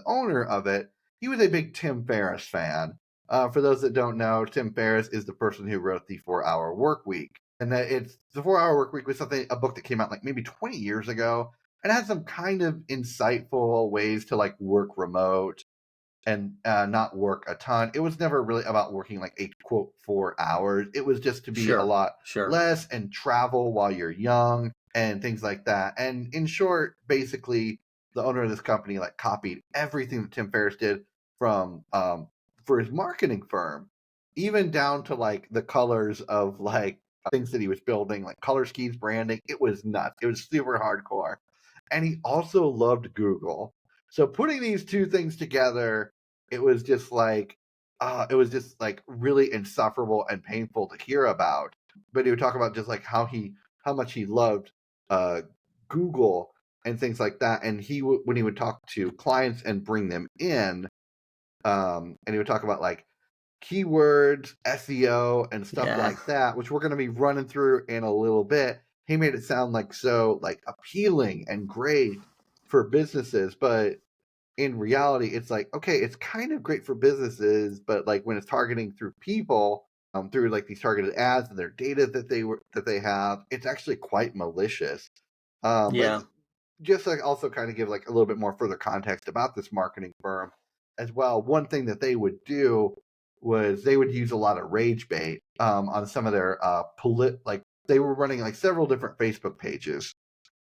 owner of it, he was a big Tim Ferriss fan. For those that don't know, Tim Ferriss is the person who wrote the 4-Hour Work Week. And that it's the 4-Hour Work Week was a book that came out like maybe 20 years ago, and had some kind of insightful ways to like work remote and not work a ton. It was never really about working like a quote 4 hours. It was just to be a lot less and travel while you're young and things like that. And in short, basically, the owner of this company like copied everything that Tim Ferriss did from for his marketing firm, even down to like the colors of like things that he was building, like color schemes, branding. It was nuts. It was super hardcore. And he also loved Google. So putting these two things together, it was just like really insufferable and painful to hear about. But he would talk about just like how much he loved Google and things like that. And when he would talk to clients and bring them in, and he would talk about like keywords, SEO, and stuff like that, which we're going to be running through in a little bit. He made it sound like so like appealing and great for businesses, but in reality, it's like, okay, it's kind of great for businesses, but like when it's targeting through people, through like these targeted ads and their data that they have, it's actually quite malicious. But just like also kind of give like a little bit more further context about this marketing firm as well. One thing that they would do was they would use a lot of rage bait on some of their like they were running like several different Facebook pages,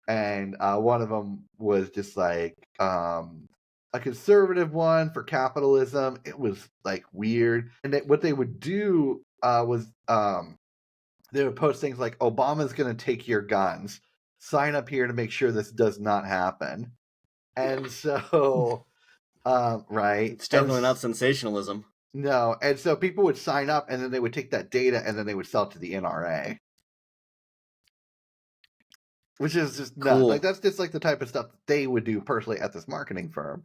and one of them was just like a conservative one for capitalism. It was like weird, and what they would do was they would post things like Obama's going to take your guns. Sign up here to make sure this does not happen. And so, right, it's definitely not sensationalism. No, and so people would sign up, and then they would take that data, and then they would sell it to the NRA, which is just nuts. Like that's just like the type of stuff that they would do personally at this marketing firm.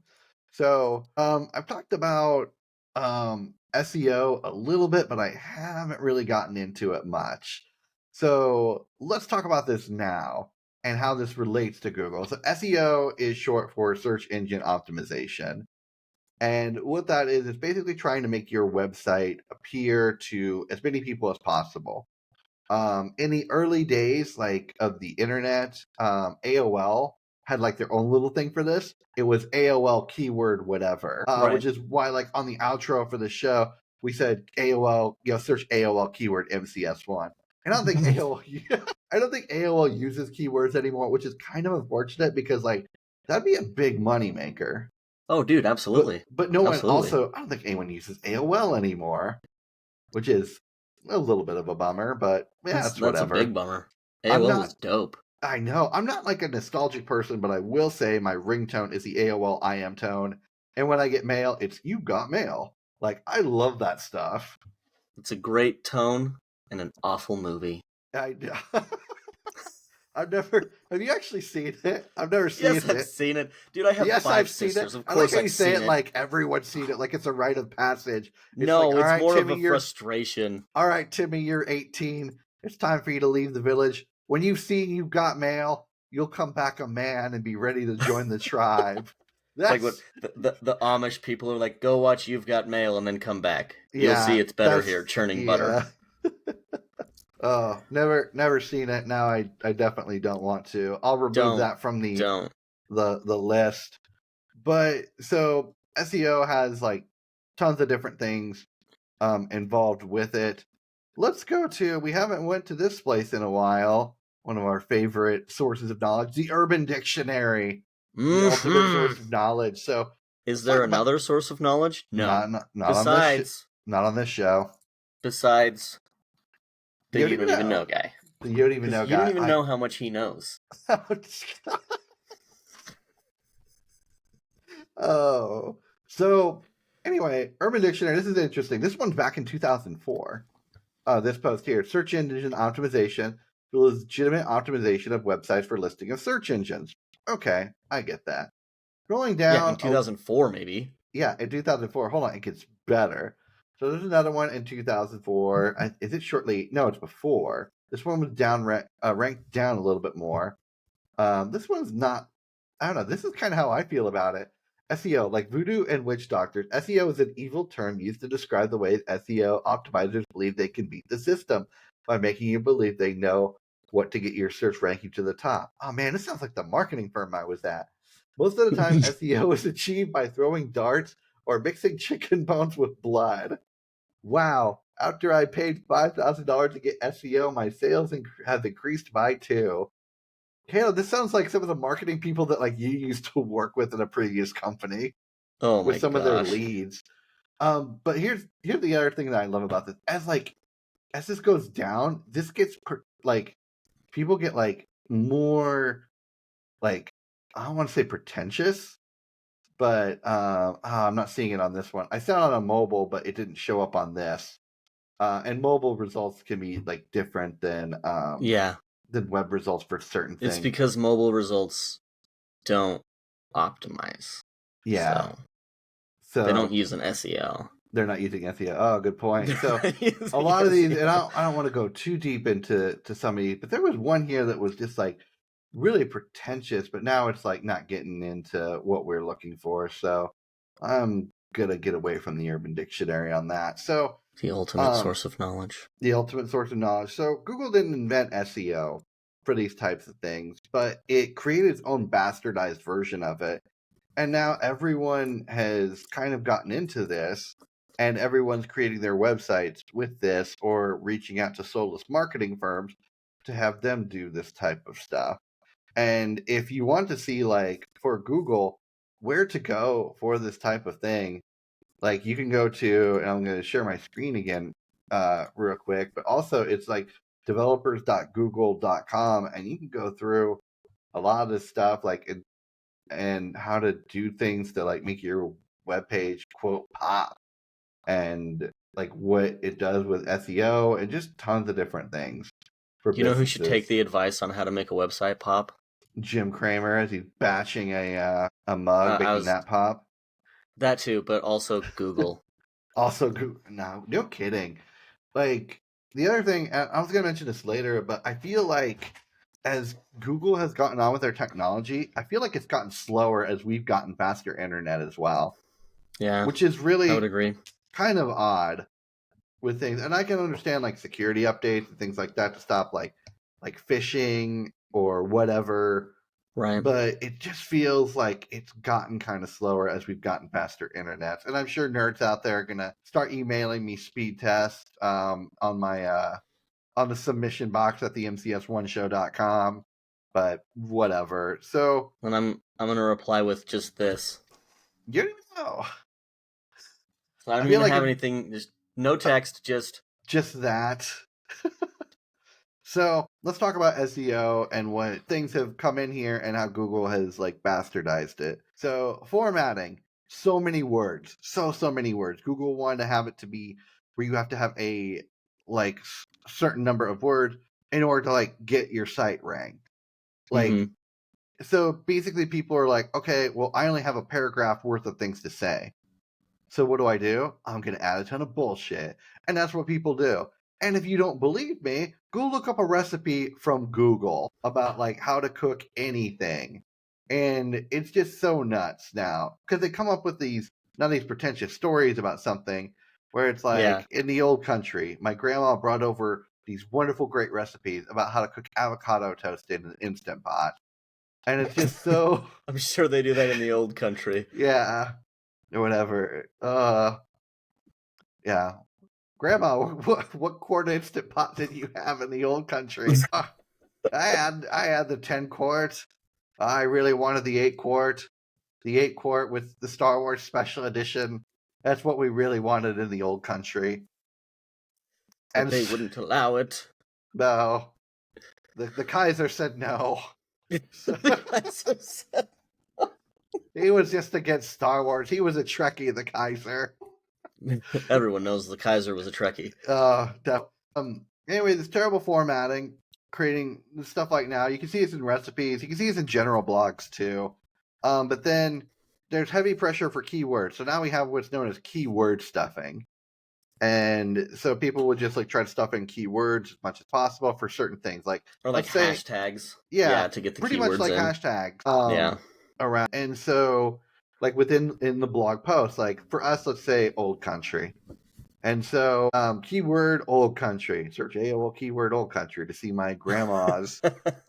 So I've talked about SEO a little bit, but I haven't really gotten into it much. So let's talk about this now and how this relates to Google. So SEO is short for search engine optimization. And what that is basically trying to make your website appear to as many people as possible. In the early days, like of the internet, AOL had like their own little thing for this. It was AOL keyword whatever, which is why like on the outro for the show we said AOL, search AOL keyword MCS1. And I don't think AOL uses keywords anymore, which is kind of unfortunate because like that'd be a big money maker. Oh, dude, absolutely. But no one Absolutely. also, I don't think anyone uses AOL anymore, which is a little bit of a bummer, but yeah, it's That's a whatever. big bummer. I'm AOL not, was dope. I know, I'm not like a nostalgic person, but I will say my ringtone is the AOL IM tone. And when I get mail, it's "You got mail." Like, I love that stuff. It's a great tone and an awful movie. I I've never. Have you actually seen it? I've never seen Yes, I've it. seen it. Dude, I have Yes, 5 I've seen it. sisters. Of I like course how you I've say seen it it. like everyone's seen it, like it's a rite of passage. It's like, No, all it's right, more Timmy, of a frustration. all right, Timmy, you're 18. It's time for you to leave the village. When you've seen You Got Mail, you'll come back a man and be ready to join the tribe. It's like what That's the Amish people are like, go watch You've Got Mail and then come back. You'll see yeah, it's better here, churning butter. yeah. Oh, never seen it. Now I definitely don't want to. I'll remove that from Don't. the list. But so SEO has like tons of different things involved with it. Let's go to, we haven't went to this place in a while. One of our favorite sources of knowledge, the Urban Dictionary, the ultimate source of knowledge. So Is let's there talk about another source of knowledge? No. not on this Besides not on this show. the you don't even know guy. The you don't even Because know you guy. don't even know how much he knows. Oh, so anyway, Urban Dictionary. This is interesting. This one's back in 2004. This post here: search engine optimization, the legitimate optimization of websites for listing of search engines. Okay, I get that. Scrolling Yeah, down. in 2004 maybe. Yeah, in 2004. Hold on, it gets better. So there's another one in 2004. Is it shortly? No, it's before. This one was ranked down a little bit more. This one's not. I don't know. This is kind of how I feel about it. SEO, like voodoo and witch doctors, SEO is an evil term used to describe the ways SEO optimizers believe they can beat the system by making you believe they know what to get your search ranking to the top. Oh man, this sounds like the marketing firm I was at. Most of the time, SEO is achieved by throwing darts or mixing chicken bones with blood. Wow. After I paid $5,000 to get SEO, my sales have increased by 2. Caleb, this sounds like some of the marketing people that like you used to work with in a previous company Oh with my some of their gosh. leads. But here's the other thing that I love about this. As this goes down, this gets people get like more like, I don't want to say pretentious, but I'm not seeing it on this one. I saw it on a mobile, but it didn't show up on this. And mobile results can be like different than Yeah. web results for certain things. It's because mobile results don't optimize. Yeah. So they don't So use an SEO. they're not using SEO. Oh, good point. So Using a lot of these, SEO. and I don't want to go too deep into some of these, but there was one here that was just like really pretentious, but now it's like not getting into what we're looking for. So I'm gonna get away from the Urban Dictionary on that. So The ultimate source of knowledge. the ultimate source of knowledge. So Google didn't invent SEO for these types of things, but it created its own bastardized version of it. And now everyone has kind of gotten into this, and everyone's creating their websites with this or reaching out to soulless marketing firms to have them do this type of stuff. And if you want to see, like, for Google, where to go for this type of thing, like, you can go to, and I'm going to share my screen again real quick, but also it's like developers.google.com, and you can go through a lot of this stuff, like, and how to do things to like make your web page quote pop, and like what it does with SEO and just tons of different things for You know who businesses. should take the advice on how to make a website pop? Jim Cramer, as he's bashing a mug, making that pop. That too, but also Google. Also, no kidding. Like, the other thing, I was gonna mention this later, but I feel like as Google has gotten on with their technology, I feel like it's gotten slower as we've gotten faster internet as well. Yeah, which is I really would agree. kind of odd with things. And I can understand like security updates and things like that to stop like phishing or whatever. Right. But it just feels like it's gotten kind of slower as we've gotten faster internet. And I'm sure nerds out there are gonna start emailing me speed tests on my on the submission box at the MCS1show.com. But whatever. So And I'm gonna reply with just this. You don't even know. So I don't I feel even like have if- anything. Just no text. Just that. So let's talk about SEO and what things have come in here and how Google has like bastardized it. So formatting, so many words, so many words. Google wanted to have it to be where you have to have a like certain number of words in order to like get your site ranked. Like, so basically people are like, okay, well, I only have a paragraph worth of things to say. So what do? I'm going to add a ton of bullshit. And that's what people do. And if you don't believe me, go look up a recipe from Google about like how to cook anything. And it's just so nuts now because they come up with these pretentious stories about something where it's like in the old country, my grandma brought over these wonderful, great recipes about how to cook avocado toast in an Instant Pot. And it's just so... I'm sure they do that in the old country. Yeah. Or whatever. Yeah. Grandma, what quart Instant Pot did you have in the old country? I had the 10 quart. I really wanted the 8 quart. The 8 quart with the Star Wars Special Edition. That's what we really wanted in the old country. But they wouldn't allow it. No. The Kaiser said no. The Kaiser said he was just against Star Wars. He was a Trekkie, the Kaiser. Everyone knows the Kaiser was a Trekkie. Anyway, this terrible formatting, creating stuff like now. You can see this in recipes. You can see this in general blogs too. But then there's heavy pressure for keywords. So now we have what's known as keyword stuffing. And so people would just like try to stuff in keywords as much as possible for certain things, like or like hashtags. Yeah, to get the pretty keywords much like in. hashtags. Around, and so like in the blog post, like for us, let's say old country, and so keyword old country. Search AOL keyword old country to see my grandma's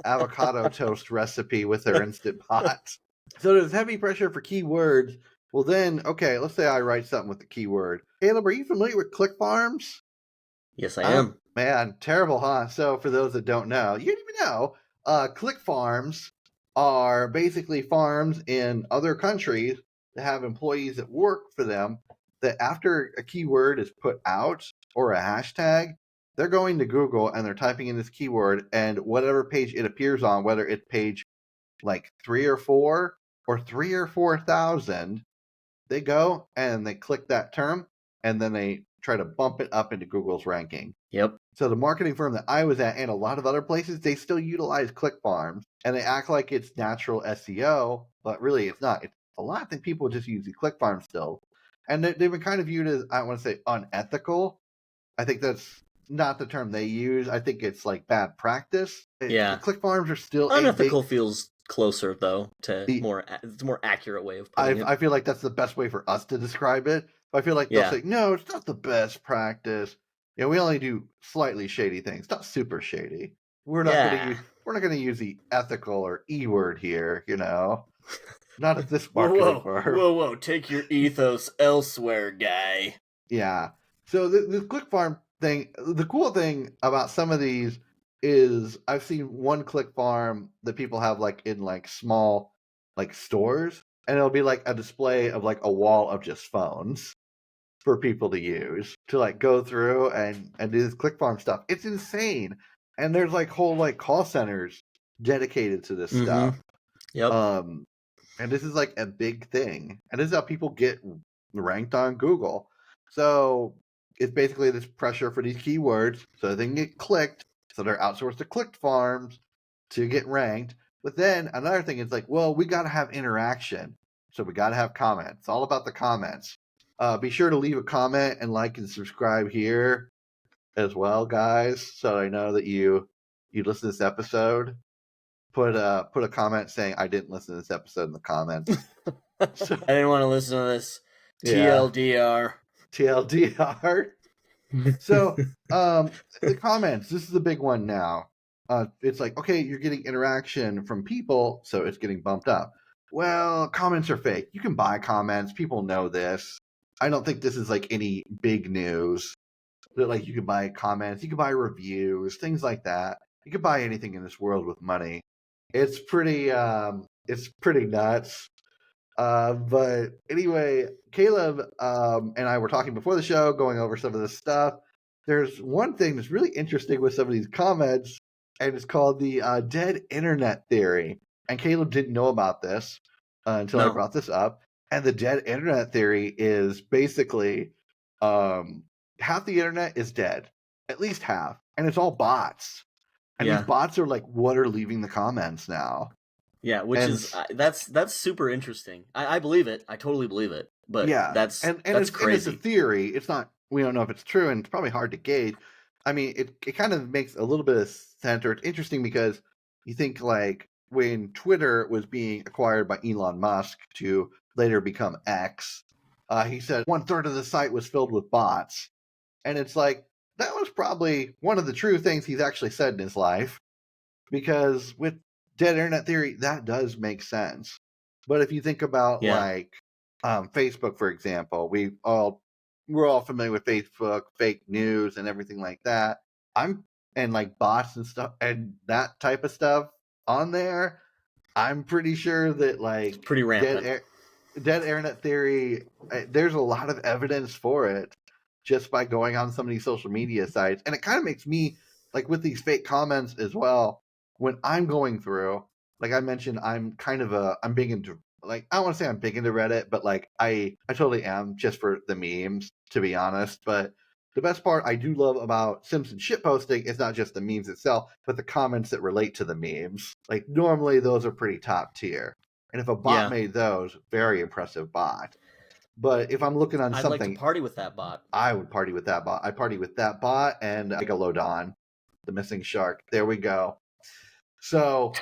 avocado toast recipe with her Instant Pot. So there's heavy pressure for keywords. Well, then, okay, let's say I write something with the keyword. Caleb, are you familiar with click farms? Yes, I am. Man, terrible, huh? So for those that don't know, you don't even know, click farms are basically farms in other countries that have employees that work for them that after a keyword is put out or a hashtag, they're going to Google and they're typing in this keyword, and whatever page it appears on, whether it's page like 3 or 4 or 3 or 4,000, they go and they click that term and then they try to bump it up into Google's ranking. Yep. So the marketing firm that I was at and a lot of other places, they still utilize click farms and they act like it's natural SEO, but really it's not. It's a lot of people just use the click farm still. And they've been kind of viewed as, I want to say, unethical. I think that's not the term they use. I think it's like bad practice. Yeah. The click farms are still unethical. Feels closer though to it's a more accurate way of putting it. I feel like that's the best way for us to describe it. But I feel like they'll say, no, it's not the best practice. You know, we only do slightly shady things, not super shady. We're not going to use the ethical or E word here, you know. Not at this marketing firm. Whoa! Take your ethos elsewhere, guy. Yeah. So the click farm thing. The cool thing about some of these is I've seen one click farm that people have like in like small like stores, and it'll be like a display of like a wall of just phones for people to use to like go through and do this click farm stuff. It's insane. And there's like whole like call centers dedicated to this stuff. Yep. And this is like a big thing. And this is how people get ranked on Google. So it's basically this pressure for these keywords so they can get clicked. So they're outsourced to click farms to get ranked. But then another thing is like, well, we got to have interaction. So we got to have comments. It's all about the comments. Be sure to leave a comment and like and subscribe here as well, guys. So I know that you listen to this episode. Put a comment saying I didn't listen to this episode in the comments. I didn't want to listen to this. TLDR. TLDR. So the comments. This is the big one now. It's like, okay, you're getting interaction from people, so it's getting bumped up. Well, comments are fake. You can buy comments. People know this. I don't think this is like any big news. That like you can buy comments, you can buy reviews, things like that. You can buy anything in this world with money. It's pretty nuts. But anyway, Caleb and I were talking before the show, going over some of this stuff. There's one thing that's really interesting with some of these comments, and it's called the dead internet theory. And Caleb didn't know about this until I brought this up. And the dead internet theory is basically half the internet is dead, at least half, and it's all bots. And these bots are like what are leaving the comments now. Yeah, which is that's super interesting. I believe it. I totally believe it. But that's crazy. And it's a theory. It's not. We don't know if it's true, and it's probably hard to gauge. I mean, it kind of makes a little bit of sense. Or it's interesting because you think like when Twitter was being acquired by Elon Musk to later become X, he said 1/3 of the site was filled with bots, and it's like that was probably one of the true things he's actually said in his life, because with dead internet theory, that does make sense. But if you think about like Facebook, for example, we're all familiar with Facebook, fake news, and everything like that. And like bots and stuff and that type of stuff on there. I'm pretty sure that like it's pretty rampant. Dead internet theory. There's a lot of evidence for it just by going on some of these social media sites, and it kind of makes me like with these fake comments as well. When I'm going through, like I mentioned, I'm big into, like, I don't want to say I'm big into Reddit, but like I totally am, just for the memes, to be honest. But the best part I do love about Simpsons shitposting is not just the memes itself, but the comments that relate to the memes. Like normally those are pretty top tier. And if a bot made those, very impressive bot. But if I'm looking on something, I'd like to party with that bot. I would party with that bot. I party with that bot and Megalodon, the missing shark. There we go. So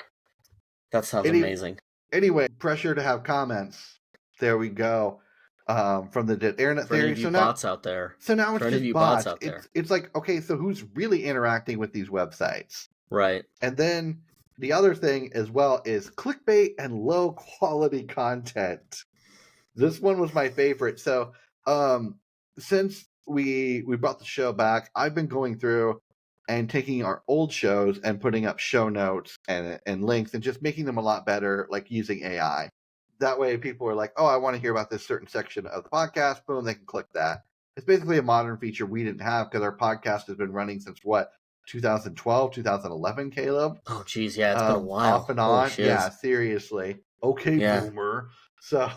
that sounds amazing. Anyway, pressure to have comments. There we go. From the dead internet theory. So now bots out there. So now it's just bots out there. It's like, okay, so who's really interacting with these websites? Right. And then the other thing as well is clickbait and low quality content. This one was my favorite. So since we brought the show back, I've been going through and taking our old shows and putting up show notes and links and just making them a lot better, like using AI. That way people are like, oh, I want to hear about this certain section of the podcast. Boom, they can click that. It's basically a modern feature we didn't have because our podcast has been running since 2012, 2011, Caleb? Oh, geez, yeah, it's been a while. Off and on. Yeah, seriously. Okay, boomer. So...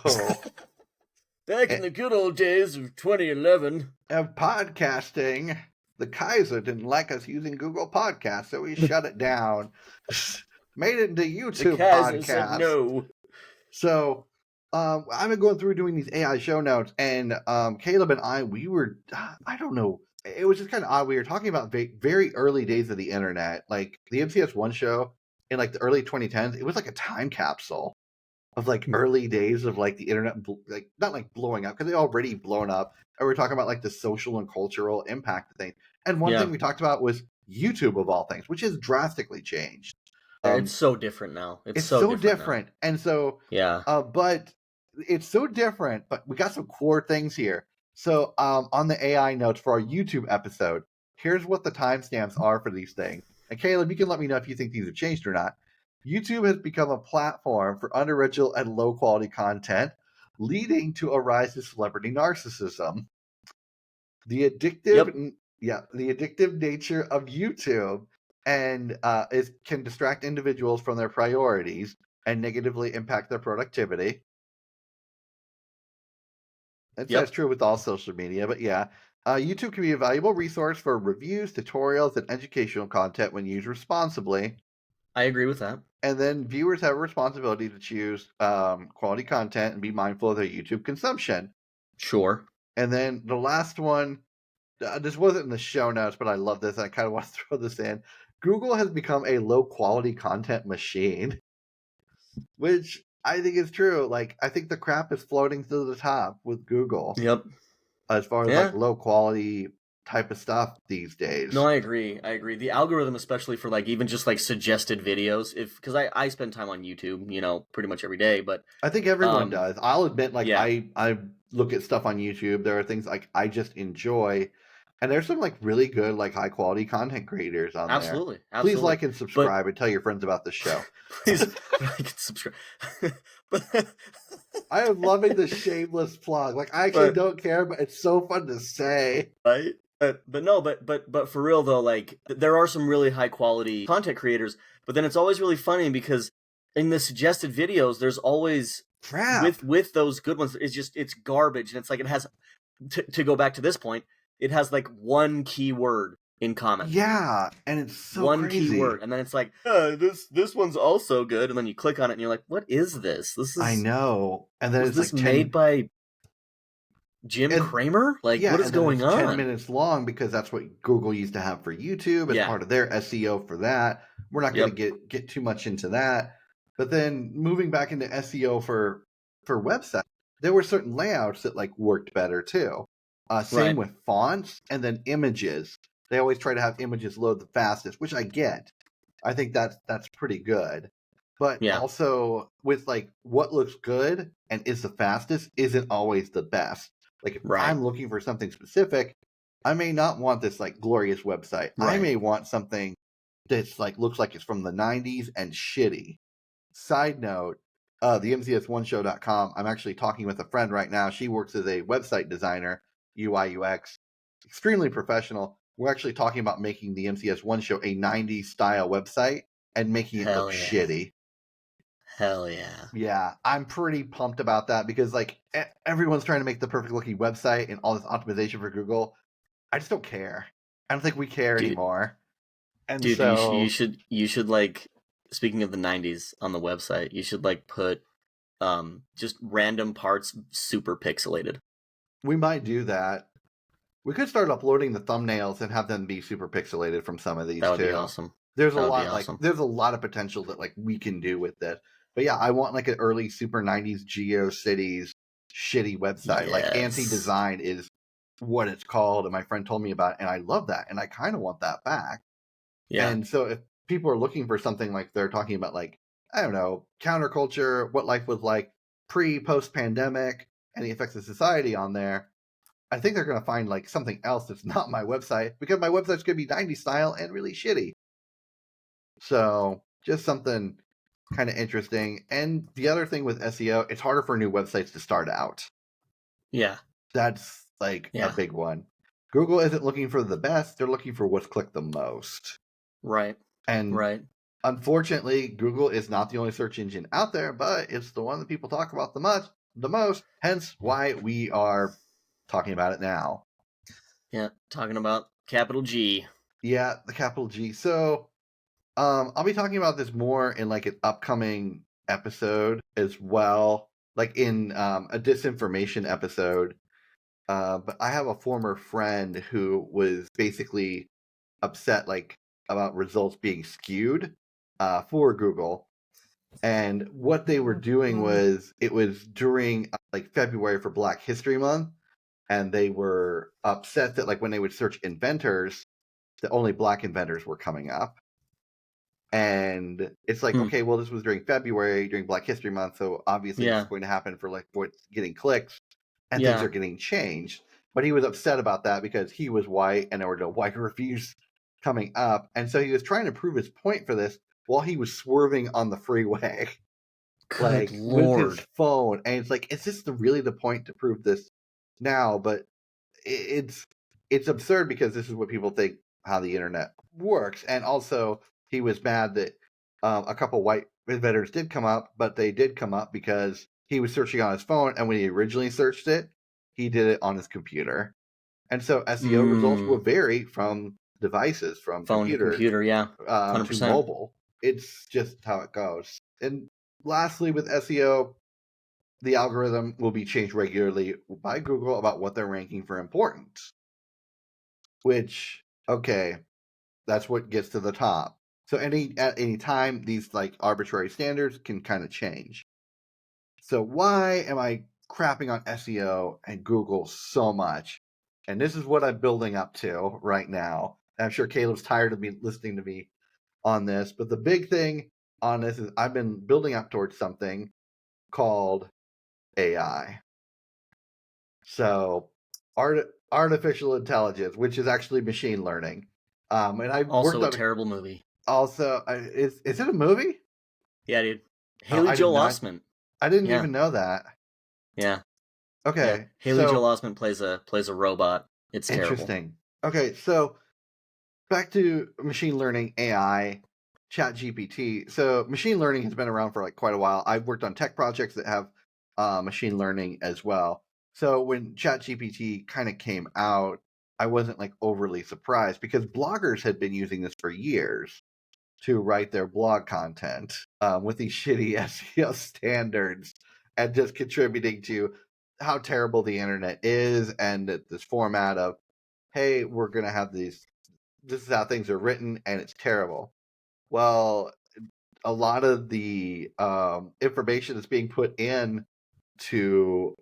Back in the good old days of 2011. Of podcasting... The Kaiser didn't like us using Google Podcasts, so we shut it down. Made it into YouTube the Kaiser podcast. Said no. So I've been going through doing these AI show notes, and Caleb and I were, I don't know, it was just kind of odd. We were talking about very early days of the internet, like the MCS1 show in like the early 2010s. It was like a time capsule of like early days of like the internet, like not like blowing up because they already blown up. And we're talking about like the social and cultural impact of things. And one thing we talked about was YouTube of all things, which has drastically changed. It's so different now. It's so different. And so, but it's so different, but we got some core things here. So on the AI notes for our YouTube episode, here's what the timestamps are for these things. And Caleb, you can let me know if you think these have changed or not. YouTube has become a platform for unoriginal and low quality content, leading to a rise of celebrity narcissism. The addictive, the addictive nature of YouTube and can distract individuals from their priorities and negatively impact their productivity. That's true with all social media, but YouTube can be a valuable resource for reviews, tutorials, and educational content when used responsibly. I agree with that. And then viewers have a responsibility to choose quality content and be mindful of their YouTube consumption. Sure. And then the last one, this wasn't in the show notes, but I love this. And I kind of want to throw this in. Google has become a low quality content machine, which I think is true. Like, I think the crap is floating to the top with Google. Yep. As far as like low quality type of stuff these days. No, I agree. The algorithm, especially for like even just like suggested videos, because I spend time on YouTube, pretty much every day. But I think everyone does. I'll admit, like I look at stuff on YouTube. There are things like I just enjoy, And there's some like really good, like high quality content creators on there. Absolutely. Please like and But subscribe and tell your friends about the show. please like and subscribe. But I am loving the shameless plug. Like I actually but don't care, but it's so fun to say. right. But for real though, like there are some really high quality content creators, but then it's always really funny because in the suggested videos, there's always Crap. with those good ones, it's garbage, and it's like it has to go back to this point, it has like one keyword in comments. Yeah, and it's so one crazy. keyword, and then it's like this one's also good, and then you click on it and you're like, what is this? This is I know. And then was it's this like made by Jim Cramer? Like, yeah, what is and then going it's 10 on? minutes long because that's what Google used to have for YouTube as Yeah. part of their SEO for that. We're not going to get too much into that. But then moving back into SEO for websites, there were certain layouts that like worked better too. Same with fonts and then images. They always try to have images load the fastest, which I get. I think that's pretty good. But also with like what looks good and is the fastest isn't always the best. Like if I'm looking for something specific, I may not want this like glorious website. I may want something that's like looks like it's from the 90s and shitty. Side note, the MCS1show.com, I'm actually talking with a friend right now. She works as a website designer, UI UX, extremely professional. We're actually talking about making the MCS1 show a 90s style website and making it look shitty. Hell yeah. Yeah, I'm pretty pumped about that because like everyone's trying to make the perfect looking website and all this optimization for Google. I just don't care. I don't think we care anymore. And dude, so you should like, speaking of the 90s on the website, you should like put just random parts super pixelated. We might do that. We could start uploading the thumbnails and have them be super pixelated from some of these too. That would be awesome. There's a lot there's a lot of potential that like we can do with this. But yeah, I want like an early super 90s GeoCities shitty website. Like anti-design is what it's called, and my friend told me about it, and I love that, and I kind of want that back. Yeah. And so if people are looking for something like they're talking about like, I don't know, counterculture, what life was like post pandemic, and the effects of society on there, I think they're going to find like something else that's not my website because my website's going to be 90s style and really shitty. So just something kind of interesting. And the other thing with SEO, it's harder for new websites to start out. Yeah. That's like a big one. Google isn't looking for the best. They're looking for what's clicked the most. Right. And unfortunately, Google is not the only search engine out there, but it's the one that people talk about the most, hence why we are talking about it now. Yeah, talking about capital G. Yeah, the capital G. So I'll be talking about this more in like an upcoming episode as well, like in a disinformation episode. But I have a former friend who was basically upset like about results being skewed for Google. And what they were doing was it was during like February for Black History Month. And they were upset that like when they would search inventors, that only Black inventors were coming up. And it's like, okay, well, this was during February, during Black History Month. So obviously it's going to happen for like what's getting clicks and things are getting changed. But he was upset about that because he was white and there were no white reviews coming up. And so he was trying to prove his point for this while he was swerving on the freeway. Good Lord. With his phone. And it's like, is this really the point to prove this now? But it's absurd because this is what people think how the internet works. And also he was mad that a couple white inventors did come up, but they did come up because he was searching on his phone, and when he originally searched it, he did it on his computer. And so SEO results will vary from devices, from phone to computer, yeah, 100%. To mobile. It's just how it goes. And lastly, with SEO, the algorithm will be changed regularly by Google about what they're ranking for importance. Which, okay, that's what gets to the top. So at any time, these like arbitrary standards can kind of change. So why am I crapping on SEO and Google so much? And this is what I'm building up to right now. I'm sure Caleb's tired of me listening to me on this, but the big thing on this is I've been building up towards something called AI. So artificial intelligence, which is actually machine learning. And I Also worked a on terrible movie. also is it a movie? Yeah, dude. Oh, Haley Joel Osment. I didn't Yeah. even know that. Yeah. Okay. Yeah. Haley so, Joel Osment plays a robot. It's terrible. Interesting. Okay, so back to machine learning, AI, ChatGPT. So machine learning has been around for like quite a while. I've worked on tech projects that have machine learning as well. So when ChatGPT kind of came out, I wasn't like overly surprised because bloggers had been using this for years to write their blog content with these shitty SEO standards and just contributing to how terrible the internet is and this format of, hey, we're going to have these, this is how things are written and it's terrible. Well, a lot of the information that's being put in to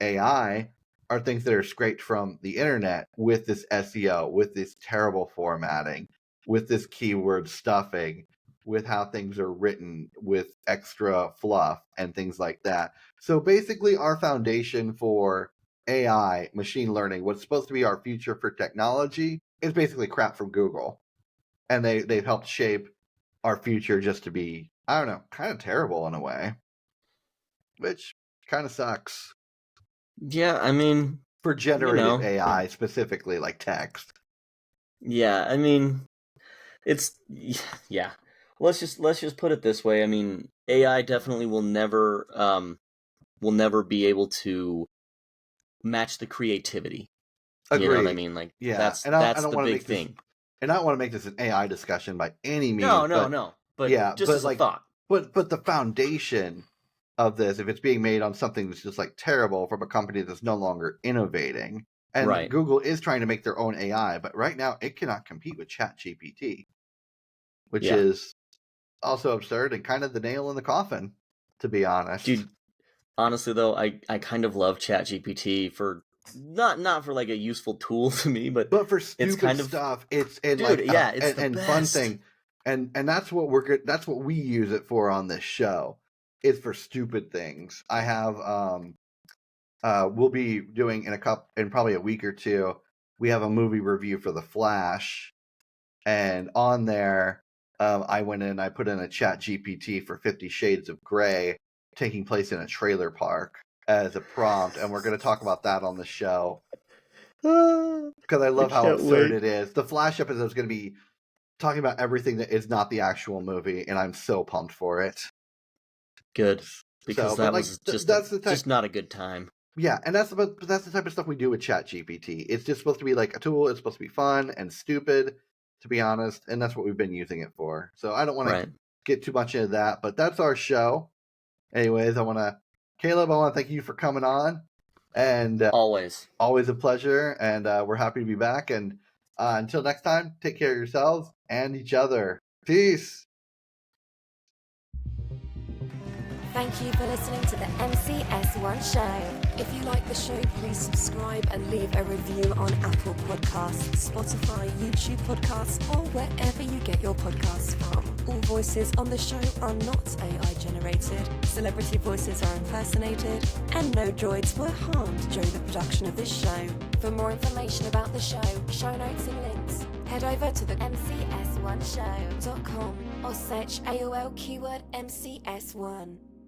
AI are things that are scraped from the internet with this SEO, with this terrible formatting, with this keyword stuffing, with how things are written, with extra fluff and things like that. So basically, our foundation for AI, machine learning, what's supposed to be our future for technology, is basically crap from Google. And they've helped shape our future just to be, I don't know, kind of terrible in a way, which kind of sucks. Yeah, I mean, For generative you know, AI specifically, like text. yeah, I mean, it's yeah. Let's just put it this way. I mean, AI definitely will never be able to match the creativity. You know what I Agreed. mean? Like Yeah, that's and I that's don't the want to big make this, thing. and I don't want to make this an AI discussion by any No, means. no, But no. But yeah, just but as a like, thought. but the foundation of this, if it's being made on something that's just like terrible from a company that's no longer innovating, and Right. Google is trying to make their own AI, but right now it cannot compete with ChatGPT, which Yeah. is also absurd and kind of the nail in the coffin, to be honest. Dude, honestly though, I kind of love ChatGPT for not for like a useful tool to me, but for it's stupid kind of stuff, it's and dude, like yeah, it's the and fun best. thing, and that's what we're good. That's what we use it for on this show. Is for stupid things. I have we'll be doing in probably a week or two. We have a movie review for The Flash, and on there, I went in. I put in a Chat GPT for 50 Shades of Grey, taking place in a trailer park as a prompt, and we're going to talk about that on the show. Because I love how absurd it is. The Flash episode is going to be talking about everything that is not the actual movie, and I'm so pumped for it. Good, because that was just not a good time. Yeah, and that's the type of stuff we do with ChatGPT. It's just supposed to be like a tool. It's supposed to be fun and stupid, to be honest, and that's what we've been using it for. So I don't want to get too much into that, but that's our show. Anyways, Caleb, I want to thank you for coming on. And always a pleasure, and we're happy to be back. And until next time, take care of yourselves and each other. Peace. Thank you for listening to the MCS1 show. If you like the show, please subscribe and leave a review on Apple Podcasts, Spotify, YouTube Podcasts, or wherever you get your podcasts from. All voices on the show are not AI generated, celebrity voices are impersonated, and no droids were harmed during the production of this show. For more information about the show notes and links, head over to the MCS1show.com or search AOL keyword MCS1.